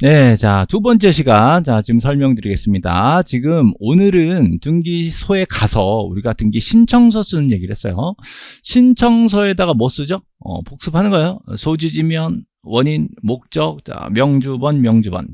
네, 자, 두 번째 시간, 자, 지금 설명드리겠습니다. 지금 오늘은 등기소에 가서 우리가 등기 신청서 쓰는 얘기를 했어요. 신청서에다가 뭐 쓰죠? 복습하는 거예요. 소지지면, 원인, 목적, 자, 명주번,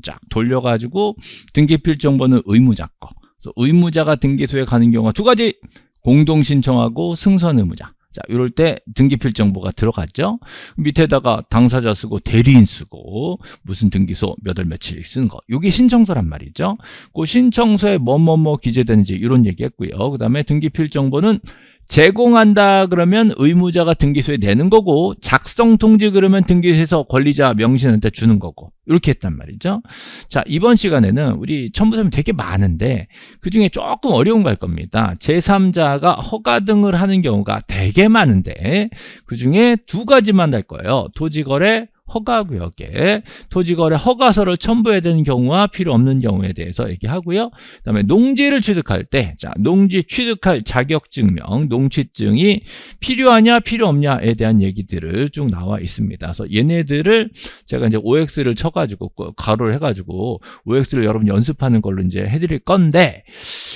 쫙 돌려가지고 등기필정번호 의무자 거. 그래서 의무자가 등기소에 가는 경우가 두 가지, 공동신청하고 승선의무자. 자, 이럴 때 등기필 정보가 들어갔죠. 밑에다가 당사자 쓰고 대리인 쓰고 무슨 등기소 몇 월 며칠 쓰는 거. 이게 신청서란 말이죠. 그 신청서에 뭐뭐뭐 기재되는지 이런 얘기했고요. 그 다음에 등기필 정보는 제공한다 그러면 의무자가 등기소에 내는 거고, 작성 통지 그러면 등기소에서 권리자 명신한테 주는 거고, 이렇게 했단 말이죠. 자, 이번 시간에는 우리 첨부서면 되게 많은데 그 중에 조금 어려운 거 할 겁니다. 제3자가 허가 등을 하는 경우가 되게 많은데 그 중에 두 가지만 할 거예요. 토지거래 허가구역에 토지거래 허가서를 첨부해야 되는 경우와 필요 없는 경우에 대해서 얘기하고요. 그 다음에 농지를 취득할 때, 자, 농지 취득할 자격증명, 농취증이 필요하냐 필요 없냐에 대한 얘기들을 쭉 나와 있습니다. 그래서 얘네들을 제가 이제 OX를 쳐가지고 가로를 해가지고 OX를 여러분 연습하는 걸로 이제 해드릴 건데,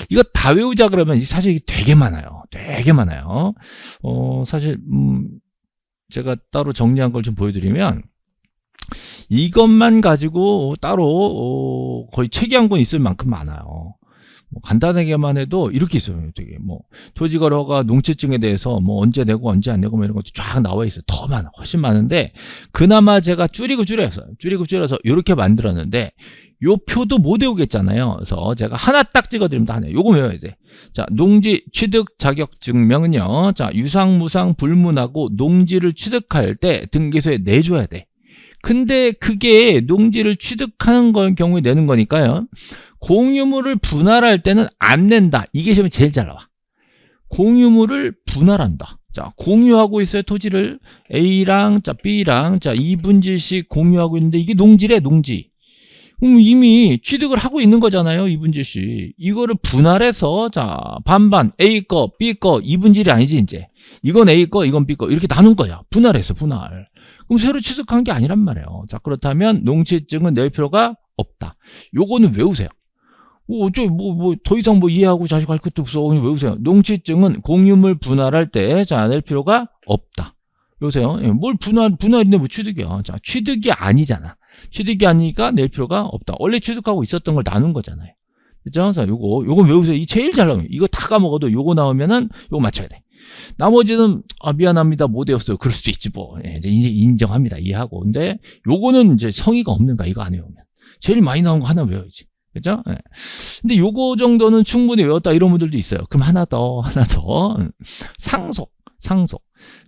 이거 다 외우자 그러면 사실 되게 많아요. 되게 많아요. 사실 제가 따로 정리한 걸 좀 보여드리면, 이것만 가지고 따로 거의 책이 한 권 있을 만큼 많아요. 뭐 간단하게만 해도 이렇게 있어요. 되게 뭐 토지거래허가 농취증에 대해서 뭐 언제 내고 언제 안 내고 뭐 이런 것도 쫙 나와 있어요. 더 많아, 훨씬 많은데 그나마 제가 줄여서 이렇게 만들었는데, 요 표도 못 외우겠잖아요. 그래서 제가 하나 딱 찍어드립니다. 하나. 요거 외워야 돼. 자, 농지 취득 자격증명은요. 자, 유상, 무상, 불문하고 농지를 취득할 때 등기소에 내줘야 돼. 근데 그게 농지를 취득하는 경우에 내는 거니까요. 공유물을 분할할 때는 안 낸다. 이게 시험에 제일 잘 나와. 공유물을 분할한다. 자, 공유하고 있어요. 토지를 A랑 자, B랑 자, 2분지씩 공유하고 있는데 이게 농지래, 농지. 이미 취득을 하고 있는 거잖아요. 2분지씩. 이거를 분할해서 자, 반반 A 거, B 거 2분질이 아니지 이제. 이건 A 거, 이건 B 거 이렇게 나눈 거야. 분할해서 분할. 그럼 새로 취득한 게 아니란 말이에요. 자, 그렇다면 농취증은 낼 필요가 없다. 요거는 외우세요. 더 이상 이해하고 자식 할 것도 없어. 그냥 외우세요. 농취증은 공유물 분할할 때, 자, 낼 필요가 없다. 외우세요. 뭘 분할인데 뭐 취득이야. 자, 취득이 아니잖아. 취득이 아니니까 낼 필요가 없다. 원래 취득하고 있었던 걸 나눈 거잖아요. 그죠? 자, 요거 외우세요. 이 제일 잘 나오면. 이거 다 까먹어도 요거 나오면은 요거 맞춰야 돼. 나머지는 미안합니다 못 외웠어요. 그럴 수도 있지 뭐. 이제 인정합니다. 이해하고. 근데 요거는 이제 성의가 없는가 이거 안 외우면. 제일 많이 나온 거 하나 외워야지. 그죠? 예. 근데 요거 정도는 충분히 외웠다 이런 분들도 있어요. 그럼 하나 더. 상속.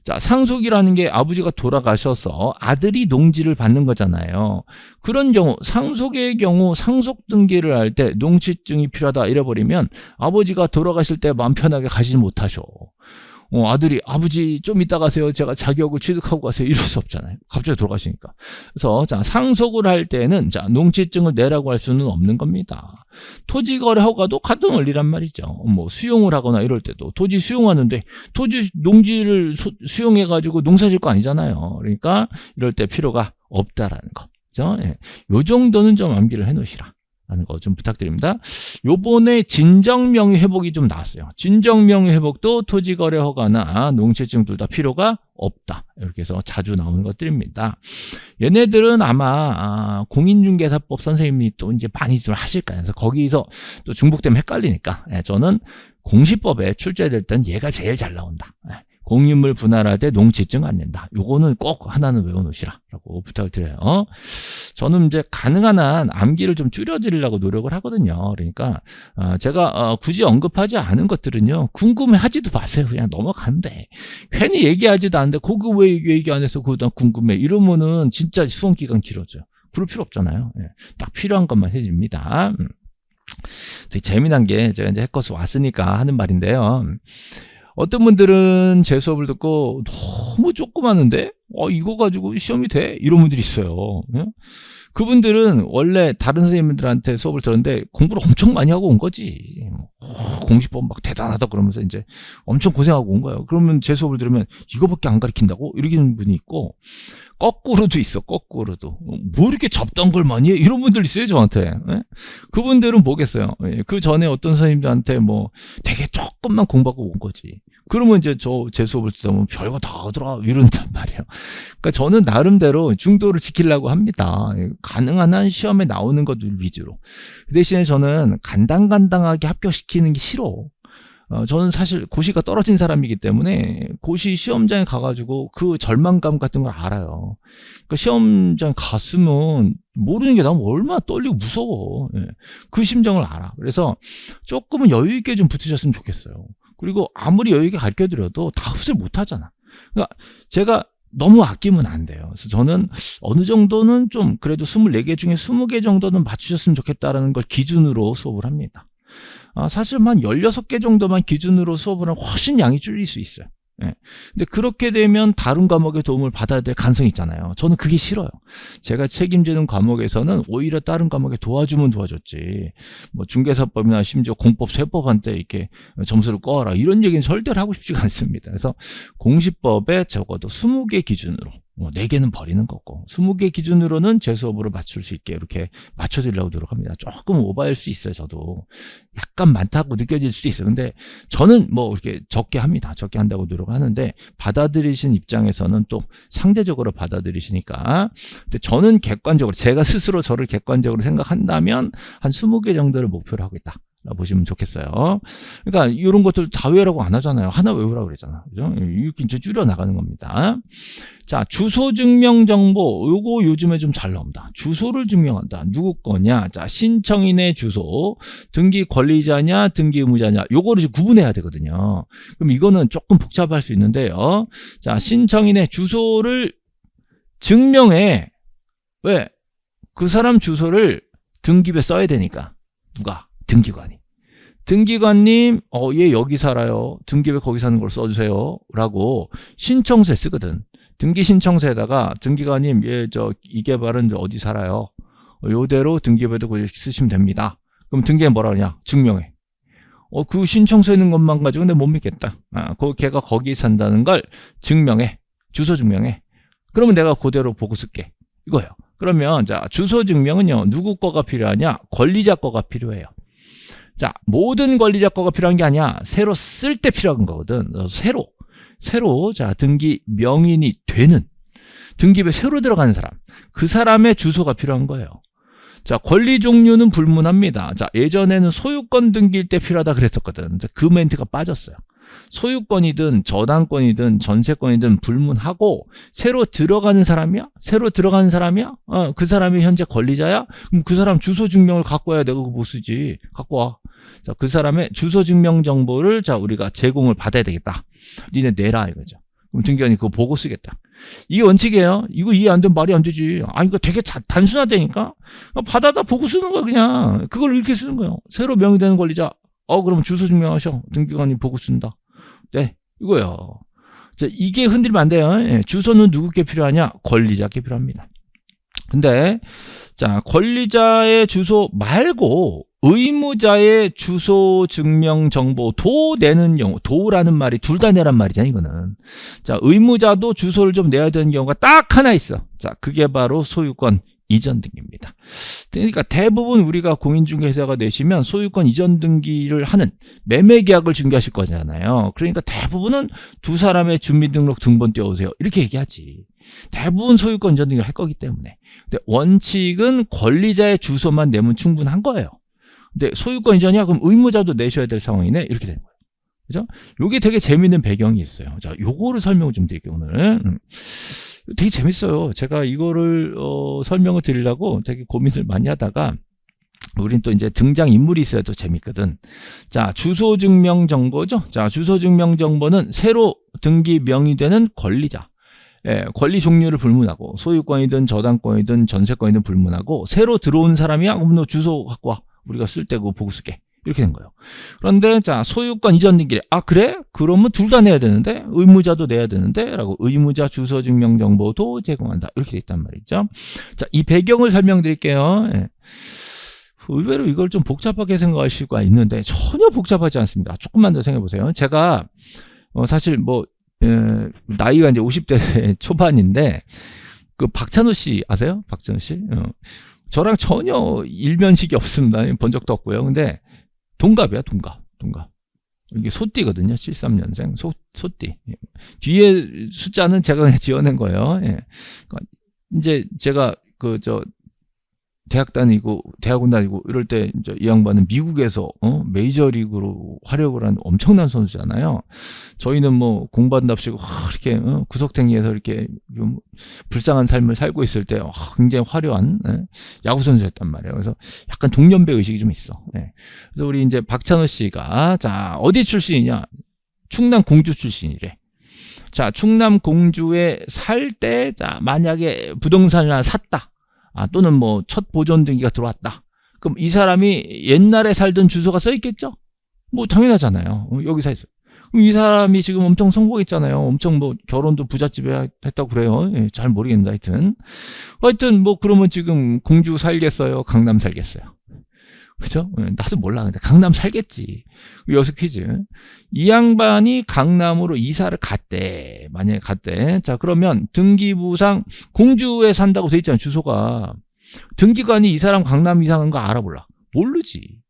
자, 상속이라는 게 아버지가 돌아가셔서 아들이 농지를 받는 거잖아요. 그런 경우, 상속의 경우 상속 등기를 할 때 농취증이 필요하다 이래버리면 아버지가 돌아가실 때 마음 편하게 가지 못하셔. 아들이 아버지 좀 이따 가세요. 제가 자격을 취득하고 가세요. 이럴 수 없잖아요. 갑자기 돌아가시니까. 그래서 자, 상속을 할 때는 자, 농취증을 내라고 할 수는 없는 겁니다. 토지거래 허가도 같은 원리란 말이죠. 뭐 수용을 하거나 이럴 때도 토지 수용하는데 농지를 수용해 가지고 농사 질 거 아니잖아요. 그러니까 이럴 때 필요가 없다라는 거. 그죠? 예. 요 정도는 좀 암기를 해 놓으시라. 라는 거 좀 부탁드립니다. 요번에 진정명의 회복이 좀 나왔어요. 진정명의 회복도 토지거래 허가나 농취증 둘 다 필요가 없다. 이렇게 해서 자주 나오는 것들입니다. 얘네들은 아마 공인중개사법 선생님이 또 이제 많이 좀 하실 거예요. 그래서 거기서 또 중복되면 헷갈리니까 저는 공시법에 출제될 땐 얘가 제일 잘 나온다. 공유물 분할할 때 농취증 안 낸다. 요거는 꼭 하나는 외워놓으시라 라고 부탁을 드려요. 저는 이제 가능한 한 암기를 좀 줄여드리려고 노력을 하거든요. 그러니까 제가 굳이 언급하지 않은 것들은요, 궁금해하지도 마세요. 그냥 넘어가면 돼. 괜히 얘기하지도 않는데 그거 왜 얘기 안 해서 그거 궁금해 이러면은 진짜 수험기간 길어져요. 그럴 필요 없잖아요. 딱 필요한 것만 해줍니다. 되게 재미난 게 제가 이제 해커스 왔으니까 하는 말인데요. 어떤 분들은 제 수업을 듣고 너무 조그마한데 이거 가지고 시험이 돼? 이런 분들이 있어요. 예? 그분들은 원래 다른 선생님들한테 수업을 들었는데 공부를 엄청 많이 하고 온 거지. 공시법 막 대단하다 그러면서 이제 엄청 고생하고 온 거예요. 그러면 제 수업을 들으면 이거밖에 안 가르친다고? 이러는 분이 있고, 거꾸로도 있어, 거꾸로도. 뭐 이렇게 잡던 걸 많이 해? 이런 분들 있어요, 저한테. 예? 그분들은 뭐겠어요? 예, 그 전에 어떤 선생님들한테 뭐 되게 조금만 공부하고 온 거지. 그러면 이제 제 수업을 듣다 보면 별거 다 하더라, 이런단 말이에요. 그러니까 저는 나름대로 중도를 지키려고 합니다. 가능한 한 시험에 나오는 것들 위주로. 그 대신에 저는 간당간당하게 합격시키는 게 싫어. 저는 사실 고시가 떨어진 사람이기 때문에 고시 시험장에 가가지고 그 절망감 같은 걸 알아요. 그러니까 시험장에 갔으면 모르는 게 나면 얼마나 떨리고 무서워. 예. 그 심정을 알아. 그래서 조금은 여유 있게 좀 붙으셨으면 좋겠어요. 그리고 아무리 여유 있게 가르쳐드려도 다 흡수를 못 하잖아. 그러니까 제가 너무 아끼면 안 돼요. 그래서 저는 어느 정도는 좀 그래도 24개 중에 20개 정도는 맞추셨으면 좋겠다라는 걸 기준으로 수업을 합니다. 사실 한 16개 정도만 기준으로 수업을 하면 훨씬 양이 줄일 수 있어요. 예. 근데 그렇게 되면 다른 과목의 도움을 받아야 될 가능성이 있잖아요. 저는 그게 싫어요. 제가 책임지는 과목에서는 오히려 다른 과목에 도와주면 도와줬지. 뭐 중개사법이나 심지어 공법, 세법한테 이렇게 점수를 꺼라, 이런 얘기는 절대로 하고 싶지가 않습니다. 그래서 공시법에 적어도 20개 기준으로 4개는 버리는 거고 20개 기준으로는 제 수업으로 맞출 수 있게 이렇게 맞춰드리려고 노력합니다. 조금 오버할 수 있어요. 저도 약간 많다고 느껴질 수도 있어요. 근데 저는 뭐 이렇게 적게 합니다. 적게 한다고 노력하는데 받아들이신 입장에서는 또 상대적으로 받아들이시니까. 근데 저는 객관적으로 제가 스스로 저를 객관적으로 생각한다면 한 20개 정도를 목표로 하고 있다 보시면 좋겠어요. 그러니까 이런 것들 다 외우라고 안 하잖아요. 하나 외우라고 그러잖아. 그죠? 이렇게 이제 줄여 나가는 겁니다. 자, 주소 증명 정보. 요거 요즘에 좀 잘 나옵니다. 주소를 증명한다. 누구 거냐? 자, 신청인의 주소, 등기 권리자냐, 등기 의무자냐. 요거를 이제 구분해야 되거든요. 그럼 이거는 조금 복잡할 수 있는데요. 자, 신청인의 주소를 증명해. 왜? 그 사람 주소를 등기부에 써야 되니까. 누가? 등기관이. 등기관님, 얘 여기 살아요. 등기부에 거기 사는 걸 써주세요. 라고 신청서에 쓰거든. 등기 신청서에다가 등기관님, 이 개발은 어디 살아요. 요대로 등기부에도 쓰시면 됩니다. 그럼 등기에 뭐라 그러냐? 증명해. 그 신청서에 있는 것만 가지고 내가 못 믿겠다. 걔가 거기 산다는 걸 증명해. 주소 증명해. 그러면 내가 그대로 보고 쓸게. 이거예요. 그러면, 자, 주소 증명은요, 누구 거가 필요하냐? 권리자 거가 필요해요. 자, 모든 권리자 거가 필요한 게 아니야. 새로 쓸 때 필요한 거거든. 새로, 자, 등기 명인이 되는, 등기부에 새로 들어가는 사람. 그 사람의 주소가 필요한 거예요. 자, 권리 종류는 불문합니다. 자, 예전에는 소유권 등기일 때 필요하다 그랬었거든. 그 멘트가 빠졌어요. 소유권이든 저당권이든 전세권이든 불문하고 새로 들어가는 사람이야? 그 사람이 현재 권리자야? 그럼 그 사람 주소 증명을 갖고 와야 내가 그거 못 쓰지. 갖고 와. 자, 그 사람의 주소 증명 정보를 자, 우리가 제공을 받아야 되겠다. 니네 내라 이거죠. 그럼 등기관이 그거 보고 쓰겠다. 이게 원칙이에요. 이거 이해 안 되면 말이 안 되지. 이거 되게 단순하다니까. 받아다 보고 쓰는 거야, 그냥. 그걸 이렇게 쓰는 거예요. 새로 명의되는 권리자. 그러면 주소 증명하셔. 등기관이 보고 쓴다. 네, 이거예요. 자, 이게 흔들리면 안 돼요. 예, 주소는 누구께 필요하냐? 권리자께 필요합니다. 근데, 자, 권리자의 주소 말고, 의무자의 주소 증명 정보 도 내는 경우, 도라는 말이 둘 다 내란 말이잖아, 이거는. 자, 의무자도 주소를 좀 내야 되는 경우가 딱 하나 있어. 자, 그게 바로 소유권 이전 등기입니다. 그러니까 대부분 우리가 공인중개사가 내시면 소유권 이전 등기를 하는 매매 계약을 중개하실 거잖아요. 그러니까 대부분은 두 사람의 주민등록 등본 띄워오세요. 이렇게 얘기하지. 대부분 소유권 이전 등기를 할 거기 때문에. 근데 원칙은 권리자의 주소만 내면 충분한 거예요. 근데 소유권 이전이야? 그럼 의무자도 내셔야 될 상황이네? 이렇게 되는 거예요. 그죠? 요게 되게 재밌는 배경이 있어요. 자, 요거를 설명을 좀 드릴게요, 오늘. 되게 재밌어요. 제가 이거를, 설명을 드리려고 되게 고민을 많이 하다가, 우린 또 이제 등장인물이 있어야 또 재밌거든. 자, 주소 증명 정보죠? 자, 주소 증명 정보는 새로 등기 명의되는 권리자. 예, 권리 종류를 불문하고, 소유권이든 저당권이든 전세권이든 불문하고, 새로 들어온 사람이야? 그럼 너 주소 갖고 와. 우리가 쓸 때 그거 보고 쓸게. 이렇게 된 거예요. 그런데 자, 소유권 이전 등기래. 아, 그래? 그러면 둘 다 내야 되는데, 의무자도 내야 되는데 라고 의무자 주소 증명 정보도 제공한다. 이렇게 돼 있단 말이죠. 자, 이 배경을 설명드릴게요. 예. 의외로 이걸 좀 복잡하게 생각할 수가 있는데 전혀 복잡하지 않습니다. 조금만 더 생각해 보세요. 제가 사실 뭐 나이가 이제 50대 초반인데 그 박찬호 씨 아세요? 박찬호 씨? 저랑 전혀 일면식이 없습니다. 본 적도 없고요. 근데 동갑이야, 동갑. 이게 소띠거든요. 73년생 소띠. 뒤에 숫자는 제가 그냥 지어낸 거예요. 예. 이제 제가 대학원 다니고 이럴 때 이제 이 양반은 미국에서 메이저리그로 활약을 한 엄청난 선수잖아요. 저희는 뭐 공부한답시고 이렇게 구석탱이에서 이렇게 좀 불쌍한 삶을 살고 있을 때 굉장히 화려한 야구 선수였단 말이에요. 그래서 약간 동년배 의식이 좀 있어. 그래서 우리 이제 박찬호 씨가 자, 어디 출신이냐? 충남 공주 출신이래. 자, 충남 공주에 살 때 자, 만약에 부동산을 하나 샀다. 또는 뭐 첫 보존 등기가 들어왔다. 그럼 이 사람이 옛날에 살던 주소가 써 있겠죠? 뭐 당연하잖아요. 여기 사 있어요. 그럼 이 사람이 지금 엄청 성공했잖아요. 엄청 뭐 결혼도 부잣집에 했다고 그래요. 예, 잘 모르겠는데 하여튼 뭐 그러면 지금 공주 살겠어요? 강남 살겠어요? 그죠? 예, 나도 몰라. 근데 강남 살겠지. 여기서 퀴즈. 이 양반이 강남으로 이사를 갔대. 만약에 갔대. 자, 그러면 등기부상 공주에 산다고 돼 있잖아요. 주소가. 등기관이 이 사람 강남 이사 간 거 알아 몰라? 모르지.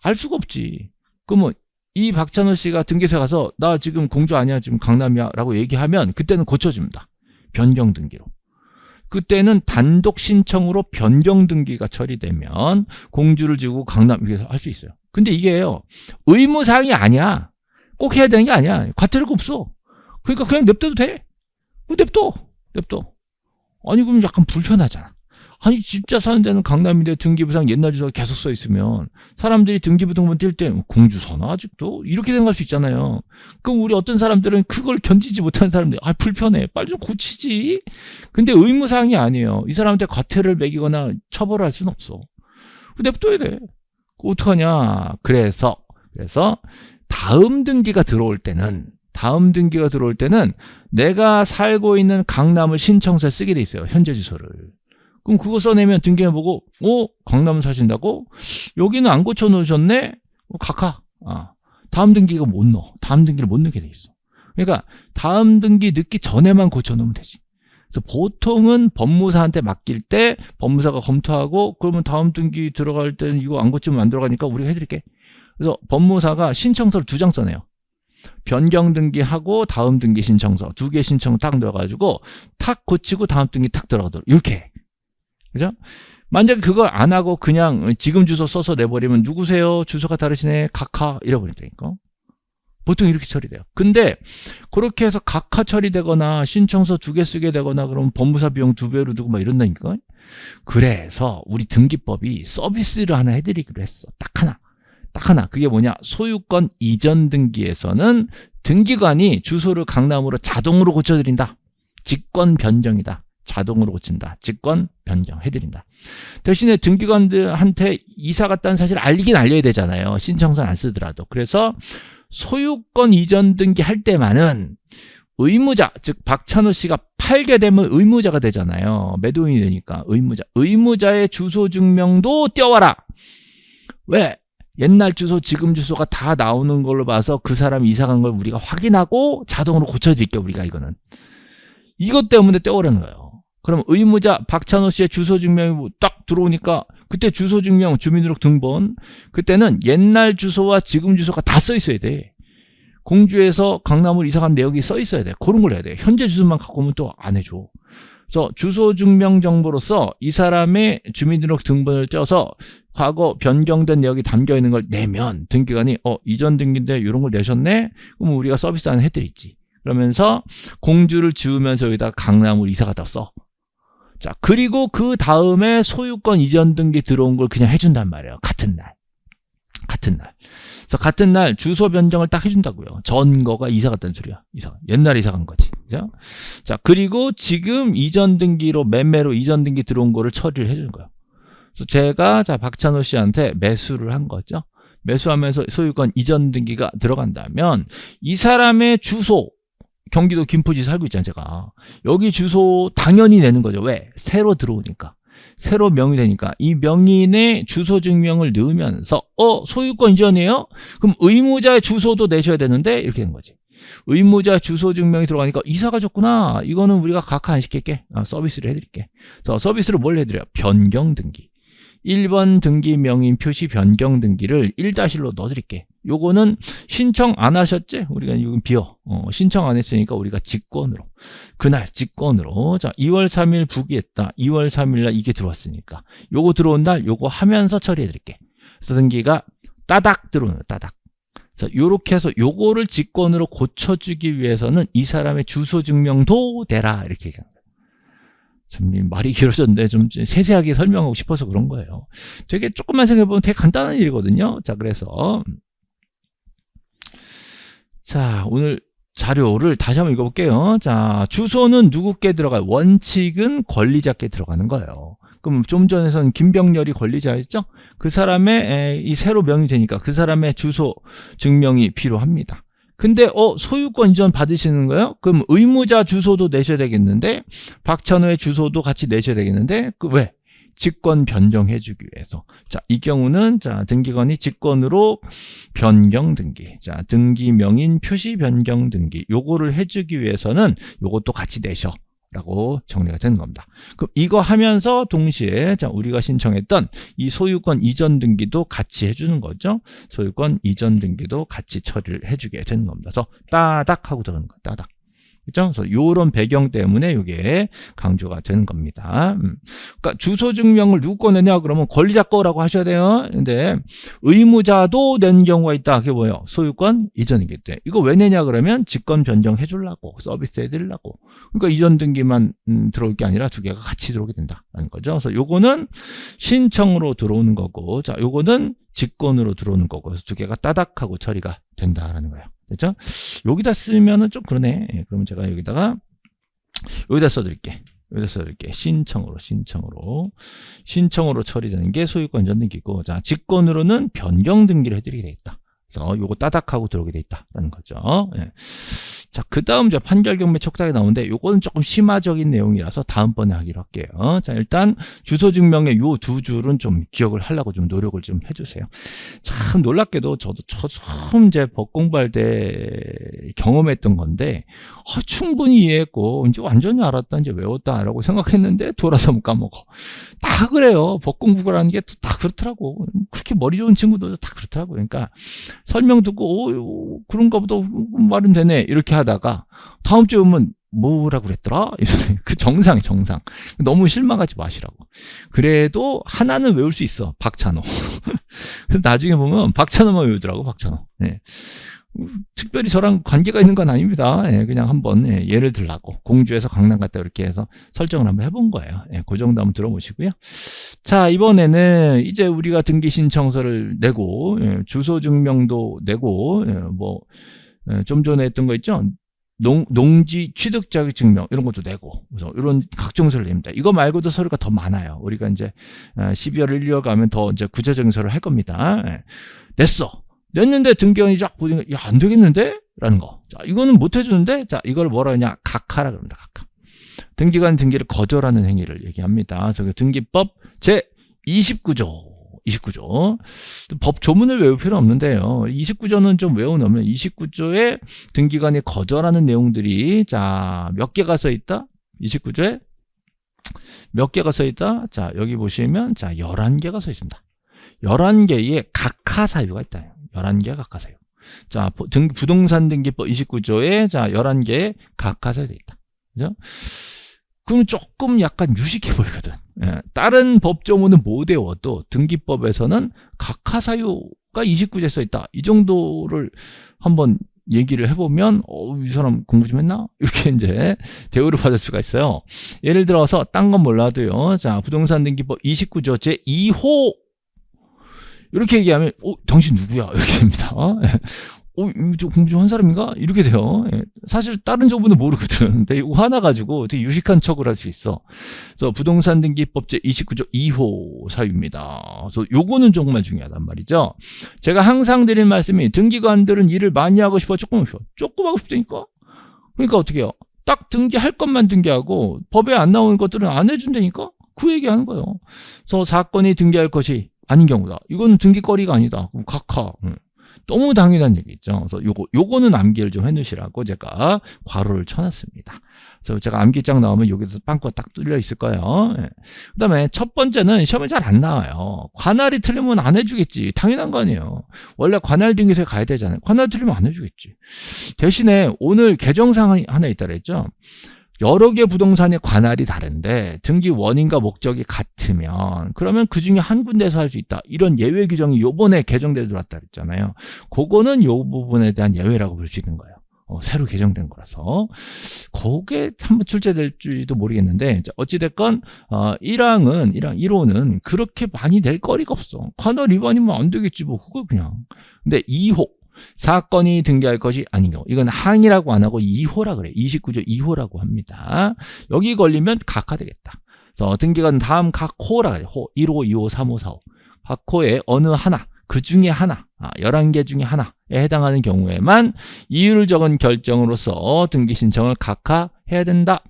알 수가 없지. 그러면 이 박찬호 씨가 등기소에 가서 나 지금 공주 아니야. 지금 강남이야. 라고 얘기하면 그때는 고쳐줍니다. 변경 등기로. 그때는 단독 신청으로 변경 등기가 처리되면 공주를 지고 강남 이렇게 할 수 있어요. 근데 이게요. 의무사항이 아니야. 꼭 해야 되는 게 아니야. 과태료가 없어. 그러니까 그냥 냅둬도 돼. 냅둬. 아니 그럼 약간 불편하잖아. 아니 진짜 사는 데는 강남인데 등기부상 옛날 주소가 계속 써 있으면 사람들이 등기부 등본 뛸 때 공주 사나 아직도? 이렇게 생각할 수 있잖아요. 그럼 우리 어떤 사람들은 그걸 견디지 못하는 사람들 불편해. 빨리 좀 고치지. 근데 의무사항이 아니에요. 이 사람한테 과태료를 매기거나 처벌할 수는 없어. 냅둬야 돼. 어떡하냐. 그래서 다음 등기가 들어올 때는 내가 살고 있는 강남을 신청서에 쓰게 돼 있어요. 현재 주소를. 그럼 그거 써내면 등기해보고 강남 사신다고? 여기는 안 고쳐놓으셨네? 각하. 다음 등기가 못 넣어. 다음 등기를 못 넣게 돼 있어. 그러니까 다음 등기 넣기 전에만 고쳐놓으면 되지. 그래서 보통은 법무사한테 맡길 때 법무사가 검토하고 그러면 다음 등기 들어갈 때는 이거 안 고치면 안 들어가니까 우리가 해드릴게. 그래서 법무사가 신청서를 2장 써내요. 변경 등기하고 다음 등기 신청서 2개 신청 딱 넣어가지고 탁 고치고 다음 등기 탁 들어가도록 이렇게 해. 그죠? 만약에 그걸 안 하고 그냥 지금 주소 써서 내버리면 누구세요? 주소가 다르시네. 각하 이래버린다니까. 보통 이렇게 처리돼요. 근데 그렇게 해서 각하 처리되거나 신청서 2개 쓰게 되거나 그러면 법무사 비용 2배로 두고 막 이런다니까. 그래서 우리 등기법이 서비스를 하나 해드리기로 했어. 딱 하나. 그게 뭐냐? 소유권 이전 등기에서는 등기관이 주소를 강남으로 자동으로 고쳐드린다. 직권 변경이다. 자동으로 고친다. 직권 변경 해드린다. 대신에 등기관들한테 이사 갔다는 사실을 알리긴 알려야 되잖아요. 신청서는 안 쓰더라도. 그래서 소유권 이전 등기 할 때만은 의무자, 즉 박찬호 씨가 팔게 되면 의무자가 되잖아요. 매도인이 되니까 의무자의 주소 증명도 띄워와라. 왜? 옛날 주소, 지금 주소가 다 나오는 걸로 봐서 그 사람이 이사 간 걸 우리가 확인하고 자동으로 고쳐드릴게요. 우리가 이거는. 이것 때문에 떼오라는 거예요. 그럼 의무자 박찬호 씨의 주소 증명이 딱 들어오니까 그때 주소 증명, 주민등록 등본 그때는 옛날 주소와 지금 주소가 다 써 있어야 돼. 공주에서 강남으로 이사 간 내역이 써 있어야 돼. 그런 걸 해야 돼. 현재 주소만 갖고 오면 또 안 해줘. 그래서 주소 증명 정보로서 이 사람의 주민등록 등본을 쪄서 과거 변경된 내역이 담겨 있는 걸 내면 등기관이 이전 등기인데 이런 걸 내셨네? 그럼 우리가 서비스 하나 해드리지. 그러면서 공주를 지우면서 여기다 강남으로 이사 갔다 써. 자, 그리고 그 다음에 소유권 이전 등기 들어온 걸 그냥 해준단 말이에요. 같은 날. 그래서 같은 날 주소 변경을 딱 해준다고요. 전거가 이사 갔다는 소리야. 옛날에 이사 간 거지. 그죠? 자, 그리고 지금 이전 등기로 매매로 이전 등기 들어온 거를 처리를 해주는 거예요. 그래서 제가 박찬호 씨한테 매수를 한 거죠. 매수하면서 소유권 이전 등기가 들어간다면 이 사람의 주소, 경기도 김포시 살고 있잖아요, 제가. 여기 주소 당연히 내는 거죠. 왜? 새로 들어오니까. 새로 명의되니까 이 명인의 주소 증명을 넣으면서 소유권 이전이에요? 그럼 의무자의 주소도 내셔야 되는데 이렇게 된 거지. 의무자 주소 증명이 들어가니까 이사 가셨구나. 이거는 우리가 각하 안 시킬게. 서비스를 해드릴게. 그래서 서비스로 뭘 해드려요? 변경 등기. 1번 등기 명인 표시 변경 등기를 1-1로 넣어드릴게. 요거는 신청 안 하셨지? 우리가 이건 비어. 신청 안 했으니까 우리가 직권으로. 그날 직권으로. 자, 2월 3일 부기했다. 2월 3일 날 이게 들어왔으니까. 요거 들어온 날 요거 하면서 처리해드릴게. 그래서 등기가 따닥 들어오는 거예요. 따닥. 자, 요렇게 해서 요거를 직권으로 고쳐주기 위해서는 이 사람의 주소 증명도 대라. 이렇게 얘기합니다. 참 말이 길어졌는데 좀 세세하게 설명하고 싶어서 그런 거예요. 되게 조금만 생각해보면 되게 간단한 일이거든요. 자, 그래서 자, 오늘 자료를 다시 한번 읽어볼게요. 자, 주소는 누구께 들어가요? 원칙은 권리자께 들어가는 거예요. 그럼 좀 전에선 김병렬이 권리자였죠? 그 사람의 이 새로 명의되니까 그 사람의 주소 증명이 필요합니다. 근데 소유권 이전 받으시는 거예요? 그럼 의무자 주소도 내셔야 되겠는데 박찬호의 주소도 같이 내셔야 되겠는데 왜? 직권 변경해 주기 위해서. 자, 이 경우는 자, 등기관이 직권으로 변경 등기. 자, 등기 명인 표시 변경 등기. 요거를 해 주기 위해서는 요것도 같이 내셔. 라고 정리가 되는 겁니다. 그럼 이거 하면서 동시에 자, 우리가 신청했던 이 소유권 이전 등기도 같이 해주는 거죠. 소유권 이전 등기도 같이 처리를 해주게 되는 겁니다. 그래서 따닥 하고 들어가는 거예요. 따닥. 그렇죠? 그래서 이런 배경 때문에 이게 강조가 되는 겁니다. 그러니까 주소 증명을 누구 거 내냐 그러면 권리자 거라고 하셔야 돼요. 근데 의무자도 낸 경우가 있다. 그게 뭐예요? 소유권 이전이기 때문에. 이거 왜 내냐 그러면 직권 변경해 주려고 서비스 해드리려고. 그러니까 이전 등기만 들어올 게 아니라 두 개가 같이 들어오게 된다라는 거죠. 그래서 요거는 신청으로 들어오는 거고, 자, 요거는 직권으로 들어오는 거고, 그래서 두 개가 따닥하고 처리가 된다라는 거예요. 그렇죠? 여기다 쓰면은 좀 그러네. 그러면 제가 여기다 써드릴게. 신청으로 처리되는 게 소유권 이전 등기고, 자, 직권으로는 변경 등기를 해드리게 되겠다. 그래서 요거 따닥하고 들어오게 돼 있다라는 거죠. 예. 자, 그 다음 이제 판결 경매 촉탁이 나오는데 요거는 조금 심화적인 내용이라서 다음번에 하기로 할게요. 자, 일단 주소 증명의 요 두 줄은 좀 기억을 하려고 좀 노력을 좀 해주세요. 참 놀랍게도 저도 처음 이제 법 공부할 때 경험했던 건데 충분히 이해했고 이제 완전히 알았다, 이제 외웠다라고 생각했는데 돌아서 못 까먹어. 다 그래요. 법 공부라는 게 다 그렇더라고. 그렇게 머리 좋은 친구들도 다 그렇더라고. 그러니까 설명 듣고 그런가 보다 말은 되네 이렇게 하다가 다음 주에 오면 뭐라고 그랬더라? 그 정상. 너무 실망하지 마시라고. 그래도 하나는 외울 수 있어. 박찬호. 그래서 나중에 보면 박찬호만 외우더라고. 박찬호. 네. 특별히 저랑 관계가 있는 건 아닙니다. 예, 그냥 한번 예를 들라고 공주에서 강남 갔다 이렇게 해서 설정을 한번 해본 거예요. 예, 그 정도 한번 들어보시고요. 자, 이번에는 이제 우리가 등기 신청서를 내고 주소 증명도 내고 좀 전에 했던 거 있죠. 농지 취득 자격 증명 이런 것도 내고 그래서 이런 각종 서류를 냅니다. 이거 말고도 서류가 더 많아요. 우리가 이제 12월 1, 2월 가면 더 이제 구체적인 서류를 할 겁니다. 예, 냈는데 등기관이 쫙 보니까 야, 안 되겠는데? 라는 거. 자, 이거는 못 해주는데, 자, 이걸 뭐라 하냐? 각하라 그럽니다. 각하. 등기관 등기를 거절하는 행위를 얘기합니다. 그래서 등기법 제 29조. 법 조문을 외울 필요는 없는데요. 29조는 좀 외워놓으면 29조에 등기관이 거절하는 내용들이 자, 몇 개가 써 있다? 29조에 몇 개가 써 있다? 자, 여기 보시면 자, 11개가 써 있습니다. 11개의 각하 사유가 있다. 11개가 각하 사유. 자, 부동산 등기법 29조에 자, 11개의 각하 사유가 있다. 그죠? 그럼 조금 약간 유식해 보이거든. 예, 다른 법조문은 못 외워도 등기법에서는 각하 사유가 29조에 써 있다. 이 정도를 한번 얘기를 해보면 이 사람 공부 좀 했나? 이렇게 이제 대우를 받을 수가 있어요. 예를 들어서 딴 건 몰라도요. 자, 부동산 등기법 29조 제 2호 이렇게 얘기하면 당신 누구야? 이렇게 됩니다. 저 공부 좀 한 사람인가? 이렇게 돼요. 예. 사실 다른 조문은 모르거든. 근데 이거 하나 가지고 되게 유식한 척을 할 수 있어. 그래서 부동산 등기법 제29조 2호 사유입니다. 그래서 요거는 정말 중요하단 말이죠. 제가 항상 드린 말씀이 등기관들은 일을 많이 하고 싶어, 조금 하고 싶다니까? 그러니까 어떻게 해요? 딱 등기할 것만 등기하고 법에 안 나오는 것들은 안 해준다니까? 그 얘기하는 거예요. 그래서 사건이 등기할 것이 아닌 경우다. 이건 등기거리가 아니다. 그럼 각하. 너무 당연한 얘기 있죠. 그래서 요거는 암기를 좀 해놓으시라고 제가 괄호를 쳐놨습니다. 그래서 제가 암기장 나오면 여기서 빵꾸가 딱 뚫려 있을 거예요. 예. 그 다음에 첫 번째는 시험에 잘 안 나와요. 관할이 틀리면 안 해주겠지. 당연한 거 아니에요. 원래 관할 등기소에 가야 되잖아요. 관할 틀리면 안 해주겠지. 대신에 오늘 개정사항이 하나 있다 그랬죠. 여러 개 부동산의 관할이 다른데 등기 원인과 목적이 같으면 그러면 그 중에 한 군데서 할 수 있다. 이런 예외 규정이 요번에 개정돼 들어왔다 그랬잖아요. 그거는 요 부분에 대한 예외라고 볼 수 있는 거예요. 새로 개정된 거라서 그게 한번 출제될지도 모르겠는데 어찌됐건 1호는 그렇게 많이 낼 거리가 없어. 관할 위반이면 안 되겠지 뭐 그거 그냥. 근데 2호 사건이 등기할 것이 아닌 경우 이건 항이라고 안 하고 2호라 그래. 29조 2호라고 합니다. 여기 걸리면 각하되겠다. 그래서 등기관 다음 각 호라 그래. 호 1호, 2호, 3호, 4호 각 호에 어느 하나 그 중에 하나 11개 중에 하나에 해당하는 경우에만 이유를 적은 결정으로서 등기 신청을 각하해야 된다.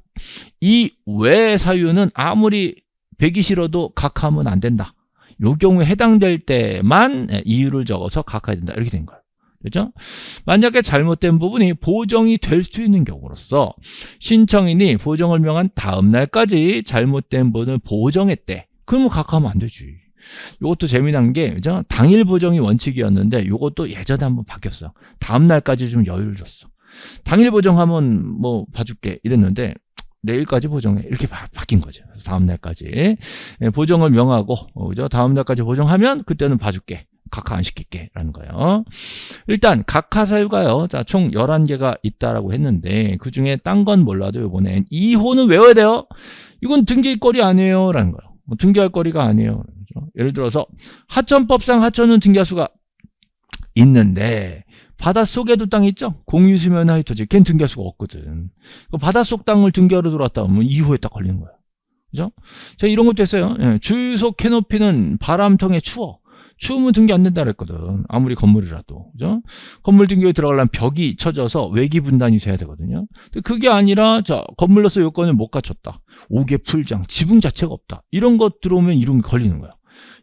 이 외의 사유는 아무리 배기 싫어도 각하하면 안 된다. 요 경우에 해당될 때만 이유를 적어서 각하해야 된다. 이렇게 된 거예요. 그죠? 만약에 잘못된 부분이 보정이 될 수 있는 경우로서 신청인이 보정을 명한 다음 날까지 잘못된 부분을 보정했대. 그러면 각하하면 안 되지. 이것도 재미난 게 그죠? 당일 보정이 원칙이었는데 이것도 예전에 한번 바뀌었어요. 다음 날까지 좀 여유를 줬어. 당일 보정하면 뭐 봐줄게 이랬는데 내일까지 보정해 이렇게 바뀐 거죠. 다음 날까지 보정을 명하고 그죠? 다음 날까지 보정하면 그때는 봐줄게. 각하 안 시킬게 라는 거예요. 일단 각하 사유가요. 자, 총 11개가 있다라고 했는데 그 중에 딴 건 몰라도 이번엔 2호는 외워야 돼요. 이건 등기거리 아니에요 라는 거예요. 등기할 거리가 아니에요. 그렇죠? 예를 들어서 하천법상 하천은 등기할 수가 있는데 바닷속에도 땅 있죠? 공유수면 하이토지 걔는 등기할 수가 없거든. 바닷속 땅을 등기하러 들어왔다 하면 2호에 딱 걸리는 거예요. 그죠? 제가 이런 것도 했어요. 예, 주유소 캐노피는 바람통에 추우면 등기 안 된다 그랬거든. 아무리 건물이라도. 그죠? 건물 등기에 들어가려면 벽이 쳐져서 외기 분단이 돼야 되거든요. 근데 그게 아니라, 자, 건물로서 요건을 못 갖췄다. 5개 풀장, 지붕 자체가 없다. 이런 것 들어오면 이름이 걸리는 거예요.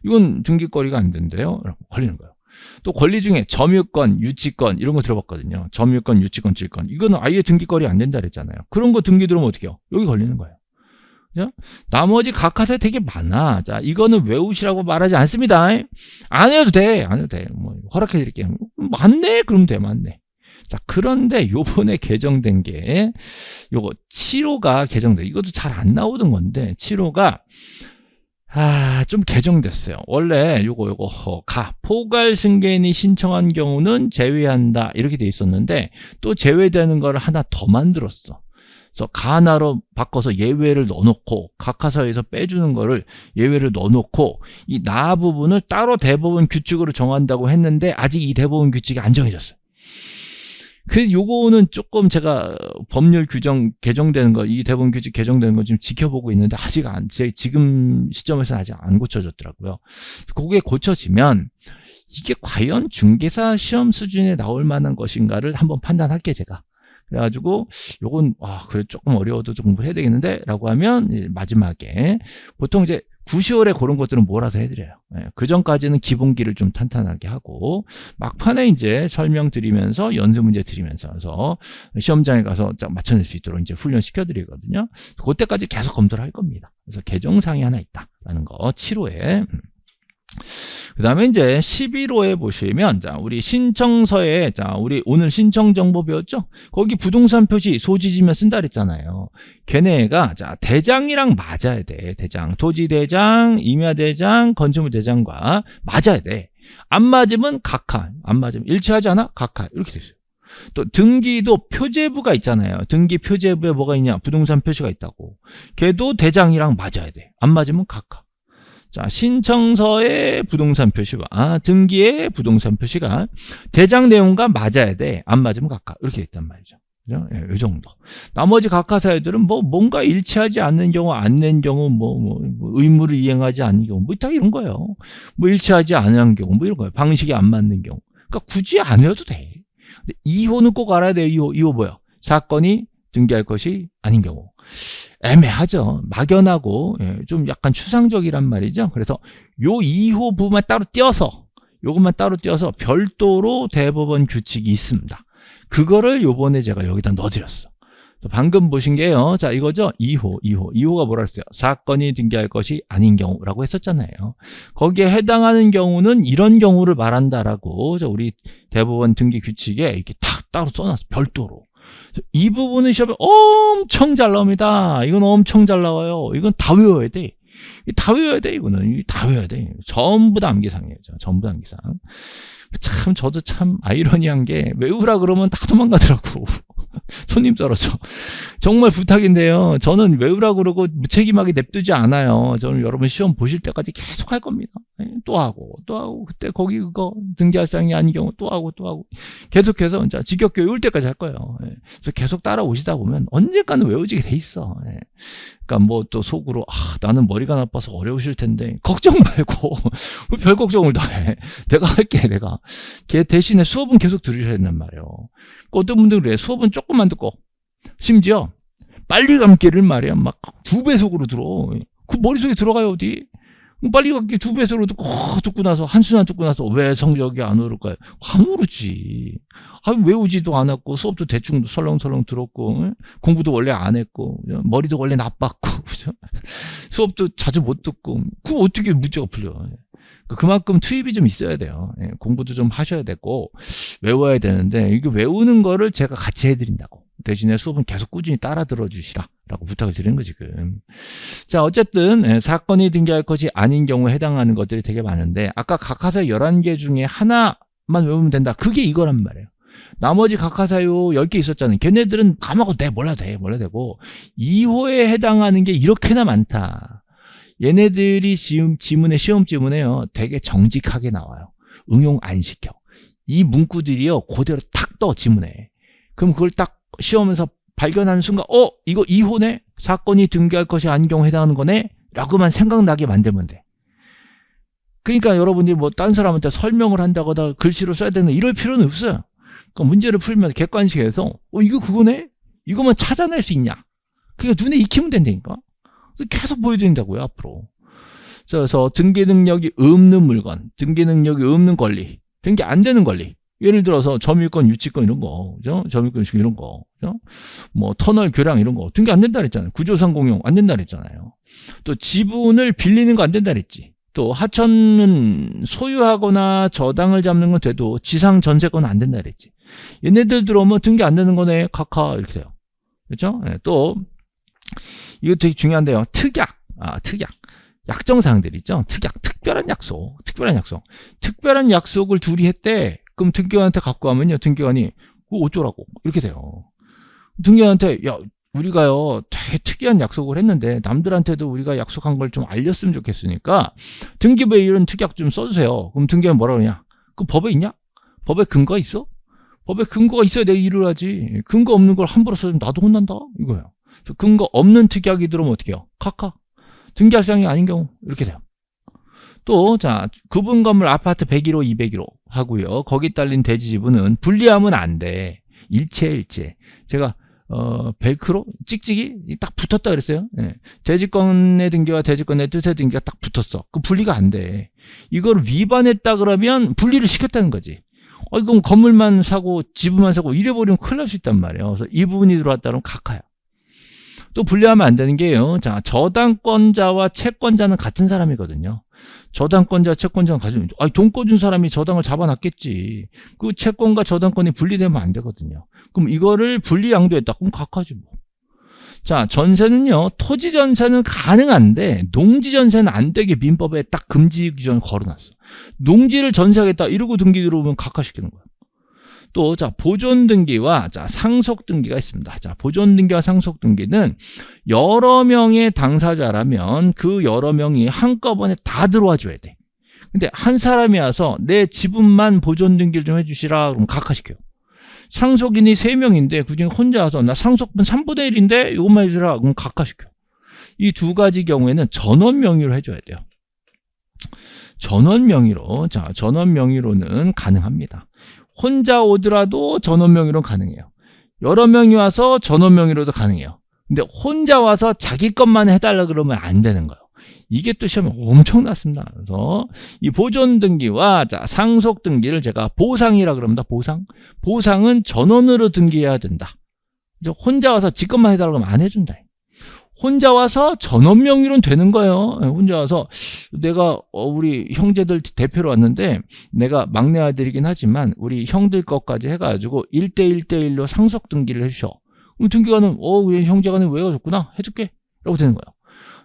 이건 등기거리가 안 된대요. 걸리는 거예요. 또 권리 중에 점유권, 유치권, 이런 거 들어봤거든요. 점유권, 유치권, 질권. 이거는 아예 등기거리 안 된다 그랬잖아요. 그런 거 등기 들어오면 어떻게 해요? 여기 걸리는 거예요. 나머지 각하사에 되게 많아. 자, 이거는 외우시라고 말하지 않습니다. 안 해도 돼. 안 해도 돼. 뭐, 허락해 드릴게요. 맞네? 그럼 돼. 맞네. 자, 그런데 요번에 개정된 게, 요거, 7호가 개정돼. 이것도 잘 안 나오던 건데, 7호가, 좀 개정됐어요. 원래 요거, 포괄 승계인이 신청한 경우는 제외한다. 이렇게 돼 있었는데, 또 제외되는 걸 하나 더 만들었어. 그래서 가나로 바꿔서 예외를 넣어놓고 각하사에서 빼주는 거를 예외를 넣어놓고 이 나 부분을 따로 대법원 규칙으로 정한다고 했는데 아직 이 대법원 규칙이 안 정해졌어요. 그래서 요거는 조금 제가 법률 규정 개정되는 거, 이 대법원 규칙 개정되는 거 지금 지켜보고 있는데 아직 지금 시점에서 아직 안 고쳐졌더라고요. 그게 고쳐지면 이게 과연 중개사 시험 수준에 나올 만한 것인가를 한번 판단할게 제가. 그래가지고 요건 그래 조금 어려워도 좀 공부를 해야 되겠는데 라고 하면 마지막에 보통 이제 9, 10월에 그런 것들은 몰아서 해드려요. 그 전까지는 기본기를 좀 탄탄하게 하고 막판에 이제 설명드리면서 연습 문제 드리면서 그래서 시험장에 가서 맞춰낼 수 있도록 이제 훈련 시켜드리거든요. 그때까지 계속 검토를 할 겁니다. 그래서 개정사항이 하나 있다라는 거 7호에. 그 다음에 이제 11호에 보시면, 자, 우리 신청서에, 자, 우리 오늘 신청 정보 배웠죠? 거기 부동산 표시 소지지면 쓴다 그랬잖아요. 걔네가, 자, 대장이랑 맞아야 돼. 대장. 토지대장, 임야대장, 건축물대장과 맞아야 돼. 안 맞으면 각하. 안 맞으면 일치하지 않아? 각하. 이렇게 돼 있어요. 또 등기도 표제부가 있잖아요. 등기 표제부에 뭐가 있냐? 부동산 표시가 있다고. 걔도 대장이랑 맞아야 돼. 안 맞으면 각하. 자, 신청서의 부동산 표시와 등기의 부동산 표시가 대장 내용과 맞아야 돼. 안 맞으면 각하. 이렇게 있단 말이죠. 그죠? 예, 이 정도. 나머지 각하사유들은 뭔가 일치하지 않는 경우, 안 낸 경우, 의무를 이행하지 않는 경우, 딱 이런 거예요. 일치하지 않은 경우, 이런 거예요. 방식이 안 맞는 경우. 그러니까 굳이 안 해도 돼. 근데 2호는 꼭 알아야 돼요. 2호 뭐요? 사건이 등기할 것이 아닌 경우. 애매하죠. 막연하고, 좀 약간 추상적이란 말이죠. 그래서 요 2호 부분만 따로 떼어서, 요것만 따로 떼어서 별도로 대법원 규칙이 있습니다. 그거를 요번에 제가 여기다 넣어드렸어. 방금 보신 게요. 자, 이거죠. 2호가 뭐라 했어요? 사건이 등기할 것이 아닌 경우라고 했었잖아요. 거기에 해당하는 경우는 이런 경우를 말한다라고 우리 대법원 등기 규칙에 이렇게 딱 따로 써놨어. 별도로. 이 부분은 시험에 엄청 잘 나옵니다. 이건 엄청 잘 나와요. 이건 다 외워야 돼. 다 외워야 돼. 이거는 다 외워야 돼. 전부 다 암기상이에요. 전부 다 암기상. 참 저도 참 아이러니한 게 외우라 그러면 다 도망가더라고. 손님 썰어줘. 정말 부탁인데요. 저는 외우라 그러고 무책임하게 냅두지 않아요. 저는 여러분 시험 보실 때까지 계속 할 겁니다. 또 하고 그때 거기 그거 등기할 사항이 아닌 경우 또 하고 계속해서 이제 지겹게 외울 때까지 할 거예요. 그래서 계속 따라오시다 보면 언젠가는 외워지게 돼 있어. 그러니까 또 속으로 나는 머리가 나빠서 어려우실 텐데 걱정 말고 별 걱정을 다 해. 내가 할게. 내가 걔 대신에 수업은 계속 들으셔야 된단 말이에요. 어떤 분들은 그래. 수업은 조금만 듣고 심지어 빨리 감기를 말이야 막 2배속으로 들어. 그 머릿속에 들어가요 어디. 빨리 감기 2배속으로 듣고 나서 한순간 듣고 나서 왜 성적이 안 오를까요? 안 오르지. 외우지도 않았고 수업도 대충 설렁설렁 들었고 공부도 원래 안 했고 머리도 원래 나빴고 수업도 자주 못 듣고 그거 어떻게 문제가 풀려. 그만큼 투입이 좀 있어야 돼요. 공부도 좀 하셔야 되고 외워야 되는데 이게 외우는 거를 제가 같이 해드린다고. 대신에 수업은 계속 꾸준히 따라 들어주시라라고 부탁을 드리는 거 지금. 자, 어쨌든 사건이 등기할 것이 아닌 경우에 해당하는 것들이 되게 많은데 아까 각하사유 11개 중에 하나만 외우면 된다. 그게 이거란 말이에요. 나머지 각하사유 10개 있었잖아요. 걔네들은 까먹어도 돼. 몰라도 되고 2호에 해당하는 게 이렇게나 많다. 얘네들이 시험 지문에요. 되게 정직하게 나와요. 응용 안 시켜. 이 문구들이요. 그대로 탁 떠 지문에. 그럼 그걸 딱 시험에서 발견하는 순간 이거 2호네? 사건이 등기할 것이 아닌 경우에 해당하는 거네? 라고만 생각나게 만들면 돼. 그러니까 여러분들이 딴 사람한테 설명을 한다거나 글씨로 써야 되는 이럴 필요는 없어요. 그러니까 문제를 풀면 객관식에서 이거 그거네? 이거만 찾아낼 수 있냐? 그러니까 눈에 익히면 된다니까. 계속 보여드린다고요 앞으로. 그래서 등기 능력이 없는 물건, 등기 능력이 없는 권리, 등기 안 되는 권리. 예를 들어서 점유권, 유치권 이런 거, 그죠? 점유권, 유치권 이런 거, 그죠? 터널, 교량 이런 거 등기 안 된다 그랬잖아요. 구조상 공용 안 된다 그랬잖아요. 또 지분을 빌리는 거 안 된다 그랬지. 또 하천은 소유하거나 저당을 잡는 건 돼도 지상 전세권은 안 된다 그랬지. 얘네들 들어오면 등기 안 되는 거네, 각하 이렇게 돼요. 그렇죠? 또 이거 되게 중요한데요. 특약. 약정사항들 있죠. 특별한 약속. 특별한 약속을 둘이 했대. 그럼 등기관한테 갖고 가면요. 등기관이 그거 어쩌라고. 이렇게 돼요. 등기관한테 우리가요 되게 특이한 약속을 했는데 남들한테도 우리가 약속한 걸 좀 알렸으면 좋겠으니까 등기부에 이런 특약 좀 써주세요. 그럼 등기관이 뭐라 그러냐. 그 법에 있냐? 법에 근거가 있어? 법에 근거가 있어야 내가 일을 하지. 근거 없는 걸 함부로 써주면 나도 혼난다. 이거예요. 근거 없는 특약이 들어오면 어떻게 해요? 각하. 등기할 사항이 아닌 경우 이렇게 돼요. 또 구분 건물 아파트 101호 201호 하고요. 거기 딸린 대지 지분은 분리하면 안 돼. 일체. 제가 벨크로 찍찍이 딱 붙었다 그랬어요. 대지권의 등기와 대지권의 뜻의 등기가 딱 붙었어. 그 분리가 안 돼. 이걸 위반했다 그러면 분리를 시켰다는 거지. 그럼 건물만 사고 지분만 사고 이래버리면 큰일 날 수 있단 말이에요. 그래서 이 부분이 들어왔다 그러면 각하야. 또 분리하면 안 되는 게요. 저당권자와 채권자는 같은 사람이거든요. 저당권자, 채권자는 같은. 돈 꿔준 사람이 저당을 잡아놨겠지. 그 채권과 저당권이 분리되면 안 되거든요. 그럼 이거를 분리 양도했다. 그럼 각하지 뭐. 전세는요. 토지 전세는 가능한데 농지 전세는 안 되게 민법에 딱 금지 규정을 걸어놨어. 농지를 전세하겠다 이러고 등기 들어오면 각하시키는 거야. 또 자, 보존 등기와 자, 상속 등기가 있습니다. 자, 보존 등기와 상속 등기는 여러 명의 당사자라면 그 여러 명이 한꺼번에 다 들어와 줘야 돼. 근데 한 사람이 와서 내 지분만 보존 등기를 좀 해주시라 그러면 각하시켜요. 상속인이 3명인데 그중에 혼자 와서 나 상속분 3분의 1인데 이것만 해주라 그럼 각하시켜요. 이 두 가지 경우에는 전원 명의로 해줘야 돼요. 전원 명의로, 자, 전원 명의로는 가능합니다. 혼자 오더라도 전원 명의로는 가능해요. 여러 명이 와서 전원 명의로도 가능해요. 근데 혼자 와서 자기 것만 해달라 그러면 안 되는 거예요. 이게 또 시험에 엄청났습니다. 그래서 이 보존 등기와 자, 상속 등기를 제가 보상이라 그럽니다. 보상은 전원으로 등기해야 된다. 이제 혼자 와서 지 것만 해달라 그러면 안 해준다. 혼자 와서 전원 명의로는 되는 거예요. 혼자 와서 내가 우리 형제들 대표로 왔는데 내가 막내 아들이긴 하지만 우리 형들 것까지 해가지고 1대1대1로 상속 등기를 해주셔. 그럼 등기관은 우리 형제가는 왜 가졌구나 해줄게 라고 되는 거예요.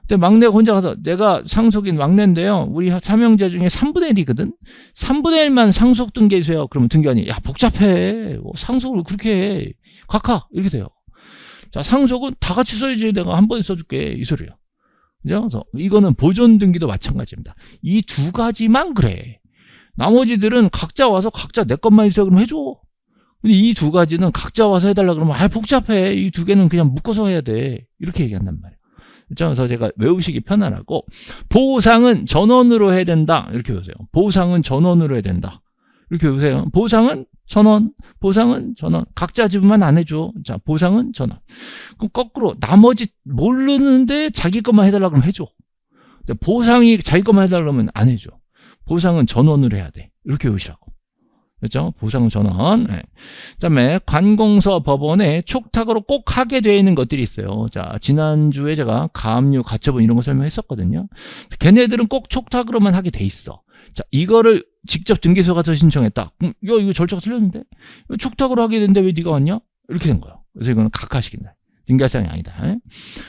근데 막내가 혼자 가서 내가 상속인 막내인데요. 우리 3형제 중에 3분의 1이거든. 3분의 1만 상속 등기해주세요. 그러면 등기관이 야 복잡해. 상속을 그렇게 해. 각하 이렇게 돼요. 자, 상속은 다 같이 써야지 내가 한 번에 써줄게 이 소리예요. 그죠? 그래서 이거는 보존 등기도 마찬가지입니다. 이 두 가지만 그래. 나머지들은 각자 와서 각자 내 것만 있어 그러면 해줘. 근데 이 두 가지는 각자 와서 해달라 그러면 복잡해. 이 두 개는 그냥 묶어서 해야 돼. 이렇게 얘기한단 말이에요. 그래서 제가 외우시기 편안하고 보상은 전원으로 해야 된다. 이렇게 보세요. 보상은 전원으로 해야 된다. 이렇게 보세요. 보상은 전원, 보상은 전원. 각자 지분만 안 해줘. 자, 보상은 전원. 그럼 거꾸로 나머지 모르는데 자기 것만 해달라 그러면 해줘. 근데 보상이 자기 것만 해달라 그러면 안 해줘. 보상은 전원으로 해야 돼. 이렇게 외우시라고. 그렇죠? 보상은 전원. 네. 그다음에 관공서 법원에 촉탁으로 꼭 하게 되어 있는 것들이 있어요. 자, 지난주에 제가 가압류, 가처분 이런 거 설명했었거든요. 걔네들은 꼭 촉탁으로만 하게 돼 있어. 자, 이거를 직접 등기소 가서 신청했다. 이거 절차가 틀렸는데? 촉탁으로 하게 되는데 왜 네가 왔냐? 이렇게 된 거예요. 그래서 이거는 각하시킨다. 등기할 사항이 아니다.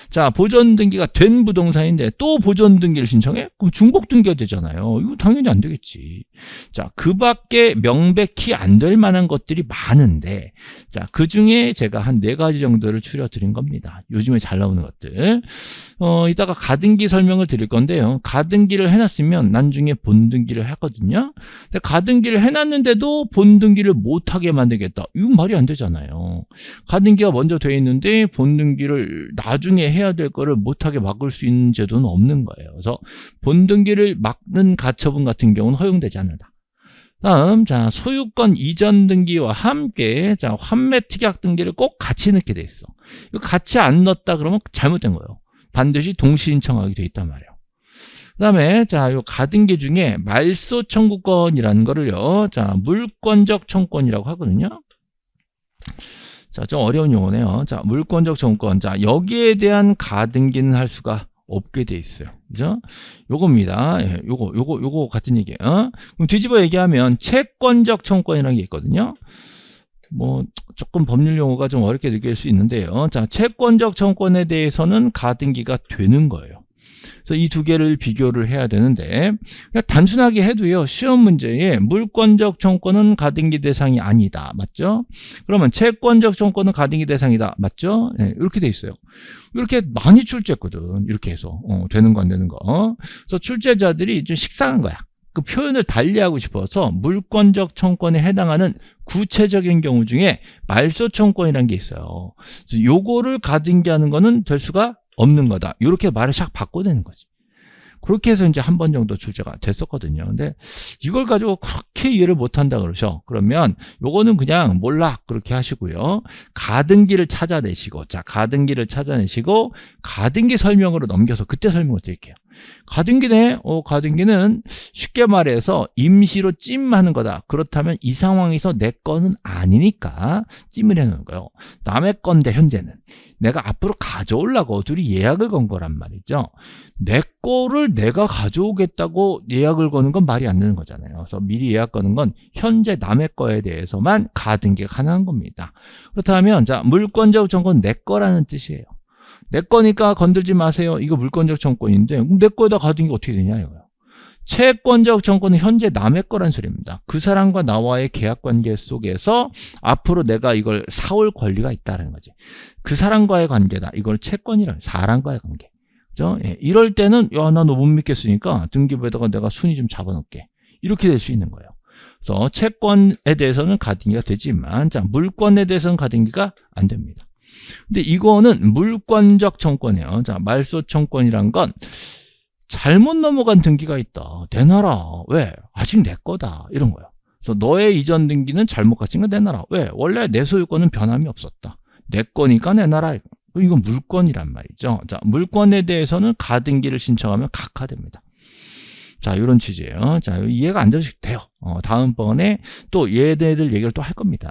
자, 보존 등기가 된 부동산인데 또 보존 등기를 신청해? 그럼 중복 등기가 되잖아요. 이거 당연히 안 되겠지. 자, 그 밖에 명백히 안 될 만한 것들이 많은데, 자, 그 중에 제가 한 4가지 정도를 추려드린 겁니다. 요즘에 잘 나오는 것들. 이따가 가등기 설명을 드릴 건데요. 가등기를 해놨으면 나중에 본등기를 하거든요. 근데 가등기를 해놨는데도 본등기를 못하게 만들겠다. 이건 말이 안 되잖아요. 가등기가 먼저 돼 있는데 본등기를 나중에 해야 될 거를 못하게 막을 수 있는 제도는 없는 거예요. 그래서 본등기를 막는 가처분 같은 경우는 허용되지 않는다. 다음, 자, 소유권 이전 등기와 함께, 자, 환매 특약 등기를 꼭 같이 넣게 돼 있어. 이거 같이 안 넣었다 그러면 잘못된 거예요. 반드시 동시 신청하게 돼 있단 말이에요. 그 다음에, 자, 요 가등기 중에 말소 청구권이라는 거를요, 자, 물권적 청구권이라고 하거든요. 자, 좀 어려운 용어네요. 자, 물권적 청구권. 자, 여기에 대한 가등기는 할 수가 없게 돼 있어요. 그죠? 요겁니다. 예, 요거 같은 얘기예요. 그럼 뒤집어 얘기하면 채권적 청구권이라는 게 있거든요. 뭐 조금 법률 용어가 좀 어렵게 느낄 수 있는데요. 자, 채권적 청구권에 대해서는 가등기가 되는 거예요. 그래서 이 두 개를 비교를 해야 되는데, 그냥 단순하게 해도요, 시험 문제에 물권적 청구권은 가등기 대상이 아니다. 맞죠? 그러면 채권적 청구권은 가등기 대상이다. 맞죠? 네, 이렇게 돼 있어요. 이렇게 많이 출제했거든. 이렇게 해서. 되는 거 안 되는 거. 그래서 출제자들이 좀 식상한 거야. 그 표현을 달리하고 싶어서 물권적 청구권에 해당하는 구체적인 경우 중에 말소 청구권이라는 게 있어요. 그래서 요거를 가등기하는 거는 될 수가 없는 거다. 이렇게 말을 샥 바꿔내는 거지. 그렇게 해서 이제 한 번 정도 출제가 됐었거든요. 근데 이걸 가지고 그렇게 이해를 못한다 그러셔. 그러면 요거는 그냥 몰라 그렇게 하시고요. 가등기를 찾아내시고, 자, 가등기를 찾아내시고 가등기 설명으로 넘겨서 그때 설명을 드릴게요. 가등기네. 가등기는 쉽게 말해서 임시로 찜하는 거다. 그렇다면 이 상황에서 내 거는 아니니까 찜을 해놓는 거예요. 남의 건데 현재는 내가 앞으로 가져오려고 둘이 예약을 건 거란 말이죠. 내 거를 내가 가져오겠다고 예약을 거는 건 말이 안 되는 거잖아요. 그래서 미리 예약 거는 건 현재 남의 거에 대해서만 가등기가 가능한 겁니다. 그렇다면 자, 물권적 청구는 내 거라는 뜻이에요. 내 거니까 건들지 마세요. 이거 물권적 청구권인데 그럼 내 거에다 가등기가 어떻게 되냐 이거예요. 채권적 정권은 현재 남의 거란 소리입니다. 그 사람과 나와의 계약 관계 속에서 앞으로 내가 이걸 사올 권리가 있다는 거지. 그 사람과의 관계다. 이걸 채권이라는 사람과의 관계. 그죠? 예, 이럴 때는 야, 나 너 못 믿겠으니까 등기부에다가 내가 순위 좀 잡아놓을게. 이렇게 될 수 있는 거예요. 그래서 채권에 대해서는 가등기가 되지만 자, 물권에 대해서는 가등기가 안 됩니다. 근데 이거는 물권적 청권이에요. 자, 말소청권이란 건 잘못 넘어간 등기가 있다. 내놔라. 왜? 아직 내 거다. 이런 거예요. 그래서 너의 이전 등기는 잘못 갇힌 거 내놔라. 왜? 원래 내 소유권은 변함이 없었다. 내 거니까 내놔라. 이건 물권이란 말이죠. 자, 물권에 대해서는 가등기를 신청하면 각하됩니다. 자, 이런 취지예요. 자, 이해가 안 돼요. 다음번에 또 얘네들 얘기를 또 할 겁니다.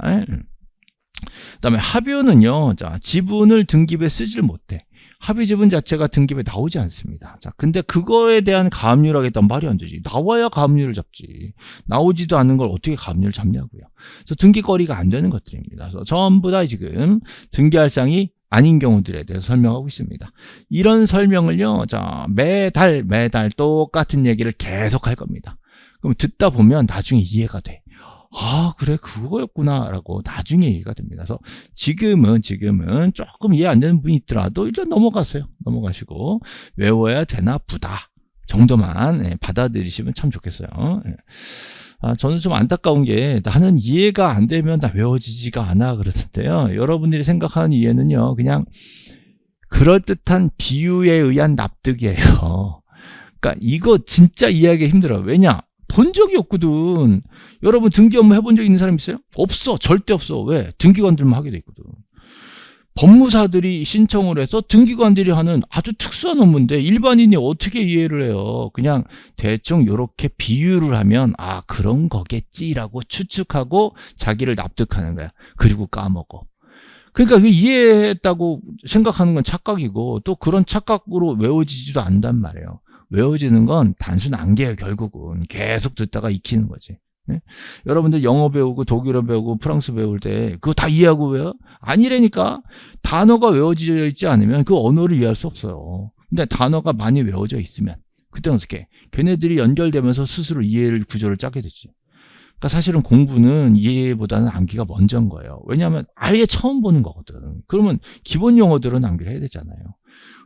그다음에 합유는요. 자, 지분을 등기부에 쓰질 못해. 합의 지분 자체가 등기부에 나오지 않습니다. 자, 근데 그거에 대한 가압류를 하겠다는 말이 안 되지. 나와야 가압류를 잡지. 나오지도 않는 걸 어떻게 가압류를 잡냐고요. 그래서 등기거리가 안 되는 것들입니다. 그래서 전부 다 지금 등기할 사항이 아닌 경우들에 대해서 설명하고 있습니다. 이런 설명을요, 자, 매달 똑같은 얘기를 계속 할 겁니다. 그럼 듣다 보면 나중에 이해가 돼. 아, 그래, 그거였구나, 라고 나중에 이해가 됩니다. 그래서 지금은 조금 이해 안 되는 분이 있더라도 일단 넘어가세요. 넘어가시고, 외워야 되나 보다 정도만 받아들이시면 참 좋겠어요. 아, 저는 좀 안타까운 게 나는 이해가 안 되면 다 외워지지가 않아 그러던데요. 여러분들이 생각하는 이해는요, 그냥 그럴듯한 비유에 의한 납득이에요. 그러니까 이거 진짜 이해하기 힘들어요. 왜냐? 본 적이 없거든. 여러분 등기 업무 해본 적 있는 사람 있어요? 없어. 절대 없어. 왜? 등기관들만 하게 돼 있거든. 법무사들이 신청을 해서 등기관들이 하는 아주 특수한 업무인데 일반인이 어떻게 이해를 해요? 그냥 대충 이렇게 비유를 하면 아, 그런 거겠지라고 추측하고 자기를 납득하는 거야. 그리고 까먹어. 그러니까 이해했다고 생각하는 건 착각이고 또 그런 착각으로 외워지지도 않단 말이에요. 외워지는 건 단순 암기예요. 결국은 계속 듣다가 익히는 거지. 네? 여러분들 영어 배우고 독일어 배우고 프랑스 배울 때 그거 다 이해하고 외워? 아니라니까. 단어가 외워져 있지 않으면 그 언어를 이해할 수 없어요. 근데 단어가 많이 외워져 있으면 그때는 어떻게? 걔네들이 연결되면서 스스로 이해를 구조를 짜게 되지. 그러니까 사실은 공부는 이해보다는 암기가 먼저인 거예요. 왜냐하면 아예 처음 보는 거거든. 그러면 기본 용어들은 암기를 해야 되잖아요.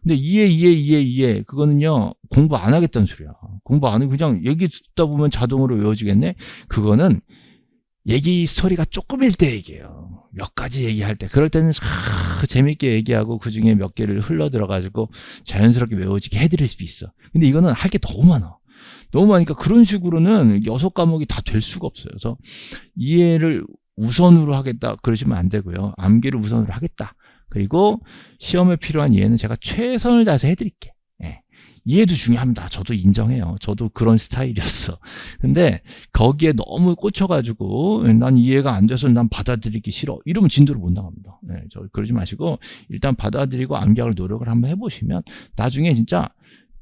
근데 이해 그거는요 공부 안 하겠다는 소리야. 공부 안 하고 그냥 얘기 듣다 보면 자동으로 외워지겠네. 그거는 얘기 소리가 조금일 때 얘기해요. 몇 가지 얘기할 때 그럴 때는 재밌게 얘기하고 그중에 몇 개를 흘러 들어가지고 자연스럽게 외워지게 해드릴 수 있어. 근데 이거는 할 게 너무 많아. 너무 많으니까 그런 식으로는 6과목이 다 될 수가 없어요. 그래서 이해를 우선으로 하겠다 그러시면 안 되고요. 암기를 우선으로 하겠다. 그리고 시험에 필요한 이해는 제가 최선을 다해서 해드릴게. 예. 이해도 중요합니다. 저도 인정해요. 저도 그런 스타일이었어. 근데 거기에 너무 꽂혀가지고 난 이해가 안 돼서 난 받아들이기 싫어. 이러면 진도를 못 나갑니다. 예, 저 그러지 마시고 일단 받아들이고 암기할 노력을 한번 해보시면 나중에 진짜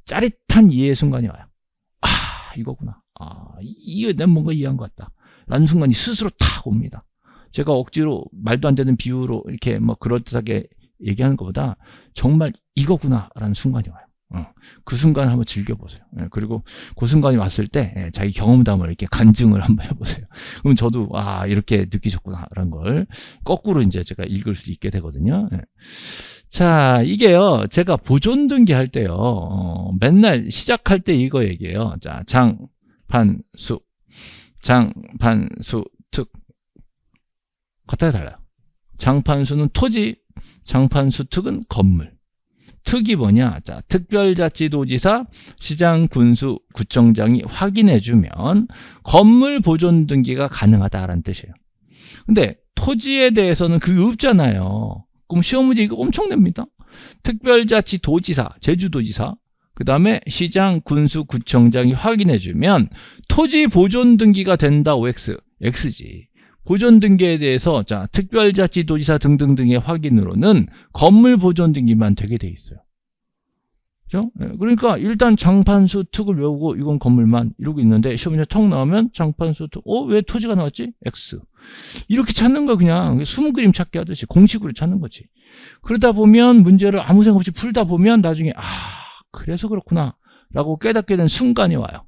짜릿한 이해의 순간이 와요. 아, 이거구나. 아, 이게 내가 뭔가 이해한 것 같다. 라는 순간이 스스로 탁 옵니다. 제가 억지로 말도 안 되는 비유로 이렇게 뭐 그럴듯하게 얘기하는 것보다 정말 이거구나 라는 순간이 와요. 그 순간 한번 즐겨보세요. 그리고 그 순간이 왔을 때 자기 경험담을 이렇게 간증을 한번 해보세요. 그럼 저도 아 이렇게 느끼셨구나 라는 걸 거꾸로 이제 제가 읽을 수 있게 되거든요. 자, 이게요 제가 보존 등기 할 때요 맨날 시작할 때 이거 얘기해요. 자, 장판수 특 같아요 달라요. 장판수는 토지, 장판수 특은 건물. 특이 뭐냐? 자, 특별자치도지사, 시장, 군수, 구청장이 확인해주면 건물 보존 등기가 가능하다라는 뜻이에요. 근데 토지에 대해서는 그게 없잖아요. 그럼 시험 문제 이거 엄청 냅니다. 특별자치도지사, 제주도지사, 그 다음에 시장, 군수, 구청장이 확인해주면 토지 보존 등기가 된다. OX, X지. 보존 등기에 대해서 자 특별자치도지사 등등등의 확인으로는 건물 보존 등기만 되게 돼 있어요. 그렇죠? 그러니까 일단 장판수 특을 외우고 이건 건물만 이러고 있는데 시험에 턱 나오면 장판수 특 왜 토지가 나왔지? X 이렇게 찾는 거 그냥 숨은 그림 찾기 하듯이 공식으로 찾는 거지. 그러다 보면 문제를 아무 생각 없이 풀다 보면 나중에 아 그래서 그렇구나 라고 깨닫게 된 순간이 와요.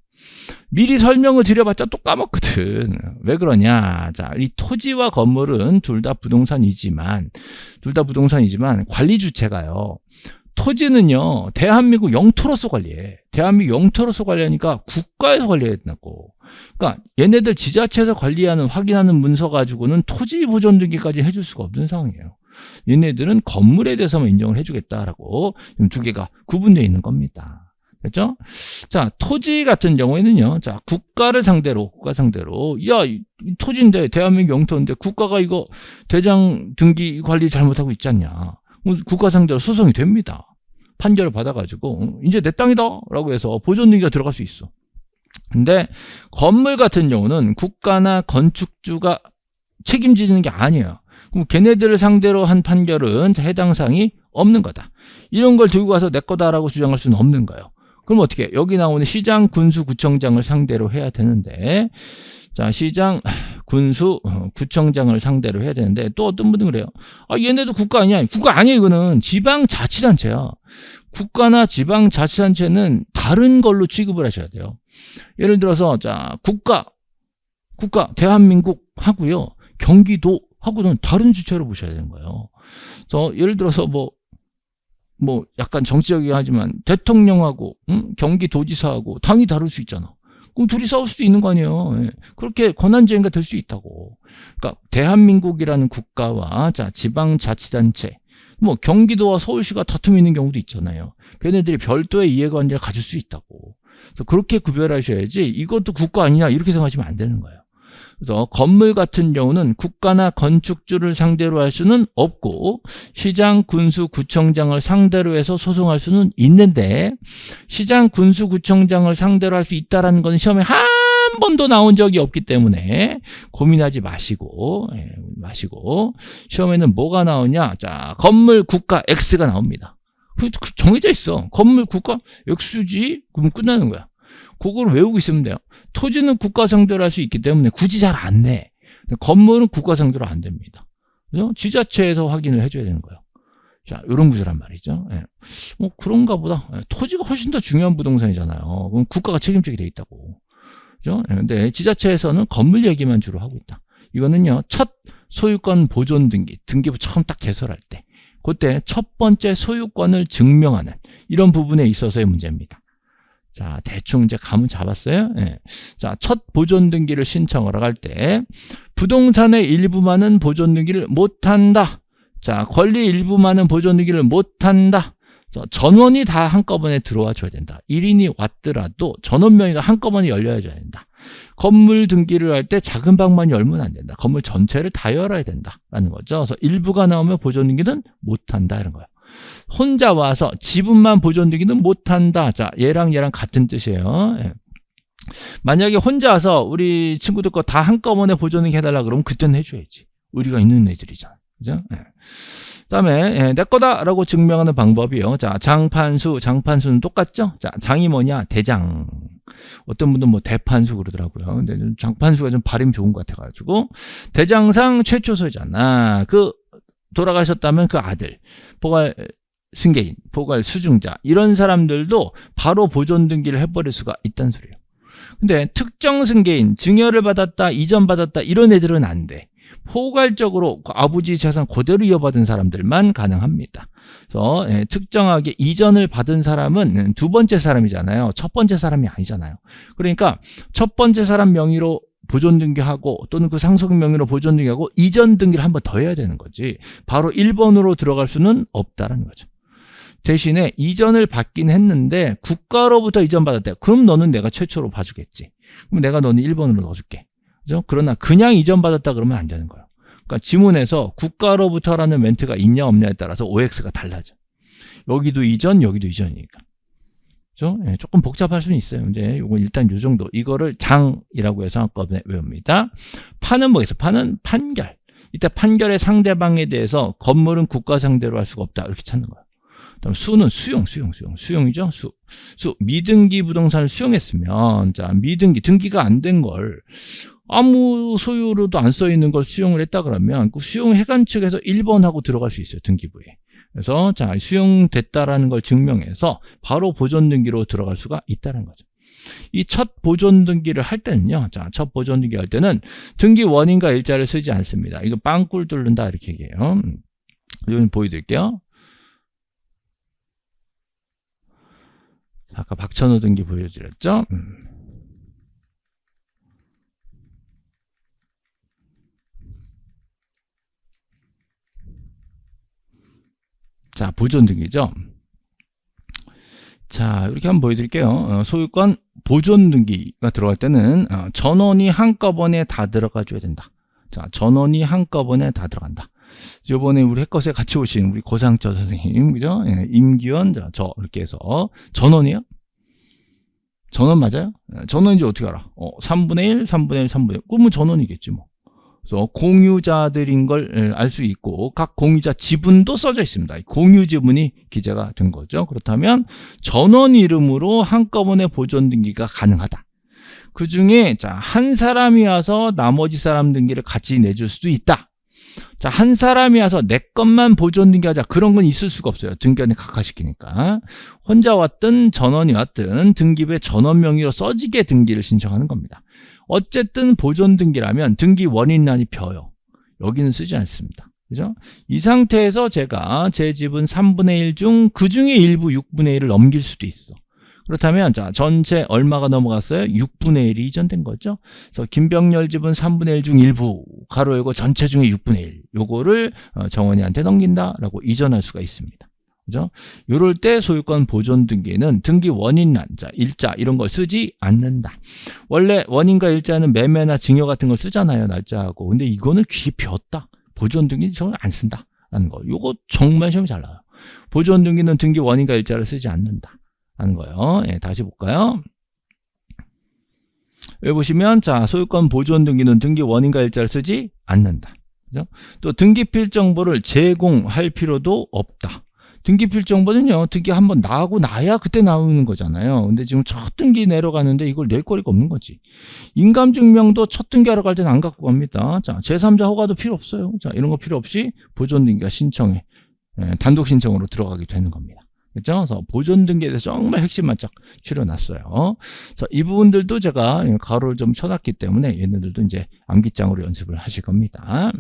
미리 설명을 드려봤자 또 까먹거든. 왜 그러냐? 자, 이 토지와 건물은 둘 다 부동산이지만 관리 주체가요. 토지는요, 대한민국 영토로서 관리해. 대한민국 영토로서 관리하니까 국가에서 관리해야 된다고. 그러니까 얘네들 지자체에서 관리하는 확인하는 문서 가지고는 토지 보존 등기까지 해줄 수가 없는 상황이에요. 얘네들은 건물에 대해서만 인정을 해주겠다라고 두 개가 구분되어 있는 겁니다. 그렇죠? 자, 토지 같은 경우에는요, 자, 국가 상대로, 야, 이 토지인데, 대한민국 영토인데, 국가가 이거 대장 등기 관리 잘못하고 있지 않냐. 국가 상대로 소송이 됩니다. 판결을 받아가지고, 이제 내 땅이다! 라고 해서 보존 등기가 들어갈 수 있어. 근데, 건물 같은 경우는 국가나 건축주가 책임지는 게 아니에요. 그럼 걔네들을 상대로 한 판결은 해당 사항이 없는 거다. 이런 걸 들고 가서 내 거다라고 주장할 수는 없는 거예요. 그럼 어떻게? 여기 나오는 시장, 군수, 구청장을 상대로 해야 되는데, 자, 시장, 군수, 구청장을 상대로 해야 되는데, 또 어떤 분들은 그래요. 아, 얘네도 국가 아니야. 국가 아니야, 이거는. 지방자치단체야. 국가나 지방자치단체는 다른 걸로 취급을 하셔야 돼요. 예를 들어서, 자, 국가, 대한민국 하고요. 경기도 하고는 다른 주체로 보셔야 되는 거예요. 그래서 예를 들어서 뭐 약간 정치적이긴 하지만 대통령하고 경기도지사하고 당이 다를 수 있잖아. 그럼 둘이 싸울 수도 있는 거 아니에요. 예. 그렇게 권한쟁의가 될 수 있다고. 그러니까 대한민국이라는 국가와 자 지방자치단체, 뭐 경기도와 서울시가 다툼이 있는 경우도 있잖아요. 걔네들이 별도의 이해관계를 가질 수 있다고. 그래서 그렇게 구별하셔야지 이것도 국가 아니냐 이렇게 생각하시면 안 되는 거예요. 그래서 건물 같은 경우는 국가나 건축주를 상대로 할 수는 없고 시장, 군수, 구청장을 상대로 해서 소송할 수는 있는데 시장, 군수, 구청장을 상대로 할 수 있다는 건 시험에 한 번도 나온 적이 없기 때문에 고민하지 마시고 시험에는 뭐가 나오냐? 자, 건물 국가 X가 나옵니다. 정해져 있어. 건물 국가 X지? 그럼 끝나는 거야. 그걸 외우고 있으면 돼요. 토지는 국가 상대로 할 수 있기 때문에 굳이 잘 안 내. 건물은 국가 상대로 안 됩니다. 그죠? 지자체에서 확인을 해줘야 되는 거예요. 자, 이런 구조란 말이죠. 예. 뭐 그런가 보다. 토지가 훨씬 더 중요한 부동산이잖아요. 그럼 국가가 책임지게 돼 있다고. 그죠? 근데 지자체에서는 건물 얘기만 주로 하고 있다. 이거는요, 첫 소유권 보존 등기부 처음 딱 개설할 때, 그때 첫 번째 소유권을 증명하는 이런 부분에 있어서의 문제입니다. 자, 대충 이제 감은 잡았어요. 예. 자, 첫 보존 등기를 신청을 할 때 부동산의 일부만은 보존 등기를 못한다. 자, 권리 일부만은 보존 등기를 못한다. 전원이 다 한꺼번에 들어와 줘야 된다. 1인이 왔더라도 전원 명의가 한꺼번에 열려야 된다. 건물 등기를 할 때 작은 방만이 열면 안 된다. 건물 전체를 다 열어야 된다라는 거죠. 그래서 일부가 나오면 보존 등기는 못한다 이런 거예요. 혼자 와서 지분만 보존 등기는 못한다. 자, 얘랑 같은 뜻이에요. 예. 만약에 혼자 와서 우리 친구들 거 다 한꺼번에 보존 등기 해달라 그러면 그때는 해줘야지. 우리가 있는 애들이잖아. 그죠? 예. 그 다음에 내 거다라고 증명하는 방법이요. 자, 장판수는 똑같죠? 자, 장이 뭐냐? 대장. 어떤 분들은 뭐 대판수 그러더라고요. 근데 장판수가 좀 발음 좋은 것 같아가지고 대장상 최초 소유자나 돌아가셨다면 그 아들, 보갈 승계인, 보갈 수중자 이런 사람들도 바로 보존 등기를 해버릴 수가 있다는 소리예요. 근데 특정 승계인, 증여를 받았다, 이전받았다 이런 애들은 안 돼. 포괄적으로 아버지 재산 그대로 이어받은 사람들만 가능합니다. 그래서 특정하게 이전을 받은 사람은 두 번째 사람이잖아요. 첫 번째 사람이 아니잖아요. 그러니까 첫 번째 사람 명의로 보존 등기하고 또는 그 상속 명의로 보존 등기하고 이전 등기를 한 번 더 해야 되는 거지. 바로 1번으로 들어갈 수는 없다는 거죠. 대신에 이전을 받긴 했는데 국가로부터 이전받았대. 그럼 너는 내가 최초로 봐주겠지. 그럼 내가 너는 1번으로 넣어줄게. 그죠? 그러나 그냥 이전받았다 그러면 안 되는 거예요. 그러니까 지문에서 국가로부터라는 멘트가 있냐 없냐에 따라서 OX가 달라져. 여기도 이전, 여기도 이전이니까. 그죠? 예, 조금 복잡할 수는 있어요. 근데 이거 일단 요 정도. 이거를 장이라고 해서 한꺼번에 외웁니다. 판은 뭐겠어? 판은 판결. 이때 판결의 상대방에 대해서 건물은 국가 상대로 할 수가 없다. 이렇게 찾는 거예요. 그다음 수는 수용이죠. 수 미등기 부동산을 수용했으면 자 미등기 등기가 안 된 걸 아무 소유로도 안 써 있는 걸 수용을 했다 그러면 그 수용해간 측에서 1번하고 들어갈 수 있어요. 등기부에. 그래서 자 수용됐다라는 걸 증명해서 바로 보존 등기로 들어갈 수가 있다는 거죠. 이 첫 보존 등기를 할 때는요. 자, 첫 보존 등기 할 때는 등기 원인과 일자를 쓰지 않습니다. 이거 빵꿀 뚫는다 이렇게 얘기해요. 이건 보여드릴게요. 아까 박찬호 등기 보여드렸죠. 자, 보존 등기죠. 자, 이렇게 한번 보여드릴게요. 소유권 보존 등기가 들어갈 때는 전원이 한꺼번에 다 들어가 줘야 된다. 자, 전원이 한꺼번에 다 들어간다. 이번에 우리 해커스에 같이 오신 우리 고상철 선생님, 그죠? 예, 임기원, 저 이렇게 해서 전원이요? 전원 맞아요? 전원인지 어떻게 알아? 3분의 1, 3분의 1, 3분의 1. 그러면 전원이겠지 뭐. 그래서 공유자들인 걸 알 수 있고 각 공유자 지분도 써져 있습니다. 공유 지분이 기재가 된 거죠. 그렇다면 전원 이름으로 한꺼번에 보존 등기가 가능하다. 그 중에 한 사람이 와서 나머지 사람 등기를 같이 내줄 수도 있다. 자, 한 사람이 와서 내 것만 보존 등기하자. 그런 건 있을 수가 없어요. 등기원에 각하시키니까. 혼자 왔든 전원이 왔든 등기부에 전원 명의로 써지게 등기를 신청하는 겁니다. 어쨌든 보존 등기라면 등기 원인란이 펴요. 여기는 쓰지 않습니다. 그죠? 이 상태에서 제가 제 지분 3분의 1 중 그 중에 일부 6분의 1을 넘길 수도 있어. 그렇다면 자, 전체 얼마가 넘어갔어요? 6분의 1이 이전된 거죠. 그래서 김병렬 지분 3분의 1 중 일부 가로 열고 전체 중에 6분의 1 요거를 정원이한테 넘긴다라고 이전할 수가 있습니다. 그죠? 요럴 때 소유권 보존 등기는 등기 원인란, 일자 이런 걸 쓰지 않는다. 원래 원인과 일자는 매매나 증여 같은 걸 쓰잖아요. 날짜하고. 근데 이거는 귀 비웠다. 보존 등기 정말 안 쓴다라는 거. 요거 정말 시험이 잘 나와요. 보존 등기는 등기 원인과 일자를 쓰지 않는다. 하는 거예요. 예, 다시 볼까요? 여기 보시면 자, 소유권 보존 등기는 등기 원인과 일자를 쓰지 않는다. 그죠? 또 등기필 정보를 제공할 필요도 없다. 등기필 정보는요, 등기 한번 나하고 나야 그때 나오는 거잖아요. 근데 지금 첫 등기 내려가는데 이걸 낼 거리가 없는 거지. 인감증명도 첫 등기하러 갈 때는 안 갖고 갑니다. 자, 제3자 허가도 필요 없어요. 자, 이런 거 필요 없이 보존 등기가 신청에, 단독 신청으로 들어가게 되는 겁니다. 그렇죠? 그래서 보존 등기에 대해서 정말 핵심만 쫙 추려놨어요. 그래서 이 부분들도 제가 가로를 좀 쳐놨기 때문에 얘네들도 이제 암기장으로 연습을 하실 겁니다.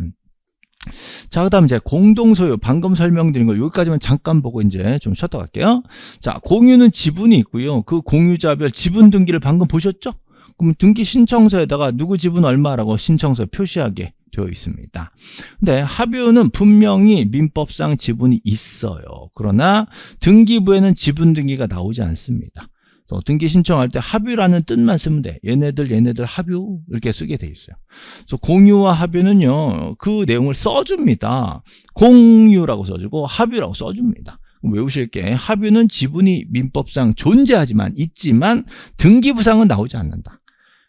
자, 그 다음 이제 공동소유, 방금 설명드린 거 여기까지만 잠깐 보고 이제 좀 쉬었다 갈게요. 자, 공유는 지분이 있고요. 그 공유자별 지분 등기를 방금 보셨죠? 그럼 등기 신청서에다가 누구 지분 얼마라고 신청서에 표시하게 되어 있습니다. 근데 합유는 분명히 민법상 지분이 있어요. 그러나 등기부에는 지분 등기가 나오지 않습니다. 그래서 등기 신청할 때 합유라는 뜻만 쓰면 돼. 얘네들 합유 이렇게 쓰게 돼 있어요. 그래서 공유와 합유는요, 그 내용을 써줍니다. 공유라고 써주고 합유라고 써줍니다. 외우실게 합유는 지분이 민법상 존재하지만 있지만 등기부상은 나오지 않는다.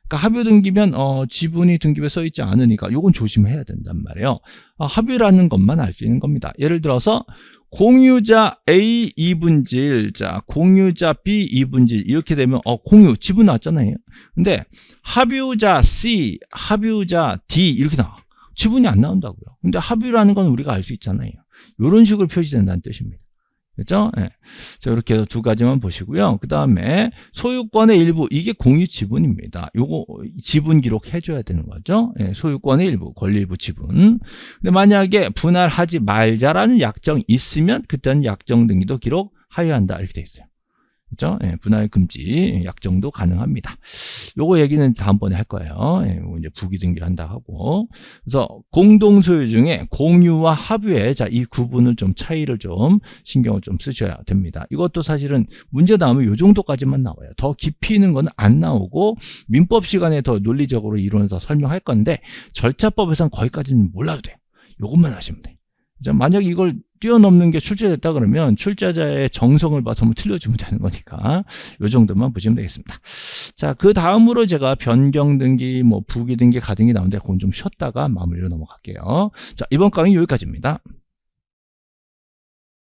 그러니까 합유 등기면 지분이 등기부에 써 있지 않으니까 요건 조심해야 된단 말이에요. 합유라는 것만 알 수 있는 겁니다. 예를 들어서 공유자 A 2분질, 자, 공유자 B 2분질 이렇게 되면 공유 지분 나왔잖아요. 근데 합유자 C, 합유자 D 이렇게 나와. 지분이 안 나온다고요. 근데 합유라는 건 우리가 알 수 있잖아요. 이런 식으로 표시된다는 뜻입니다. 그렇죠? 네. 자, 이렇게 해서 두 가지만 보시고요. 그 다음에 소유권의 일부, 이게 공유 지분입니다. 요거 지분 기록 해줘야 되는 거죠. 네, 소유권의 일부, 권리 일부 지분. 근데 만약에 분할하지 말자라는 약정이 있으면 그때는 약정 등기도 기록하여야 한다. 이렇게 돼 있어요. 그렇죠? 예, 분할 금지 약정도 가능합니다. 요거 얘기는 다음번에 할 거예요. 예, 이제 부기 등기를 한다 하고. 그래서 공동 소유 중에 공유와 합유에 자, 이 구분을 좀 차이를 좀 신경을 좀 쓰셔야 됩니다. 이것도 사실은 문제 나오면 요 정도까지만 나와요. 더 깊이 있는 건 안 나오고 민법 시간에 더 논리적으로 이론에서 설명할 건데 절차법에서는 거기까지는 몰라도 돼요. 요것만 하시면 돼요. 만약 이걸 뛰어넘는 게 출제됐다 그러면 출제자의 정성을 봐서 한번 틀려주면 되는 거니까 이 정도만 보시면 되겠습니다. 자, 그 다음으로 제가 변경 등기, 부기 등기, 가등기 나오는데 그건 좀 쉬었다가 마무리로 넘어갈게요. 자, 이번 강의 여기까지입니다.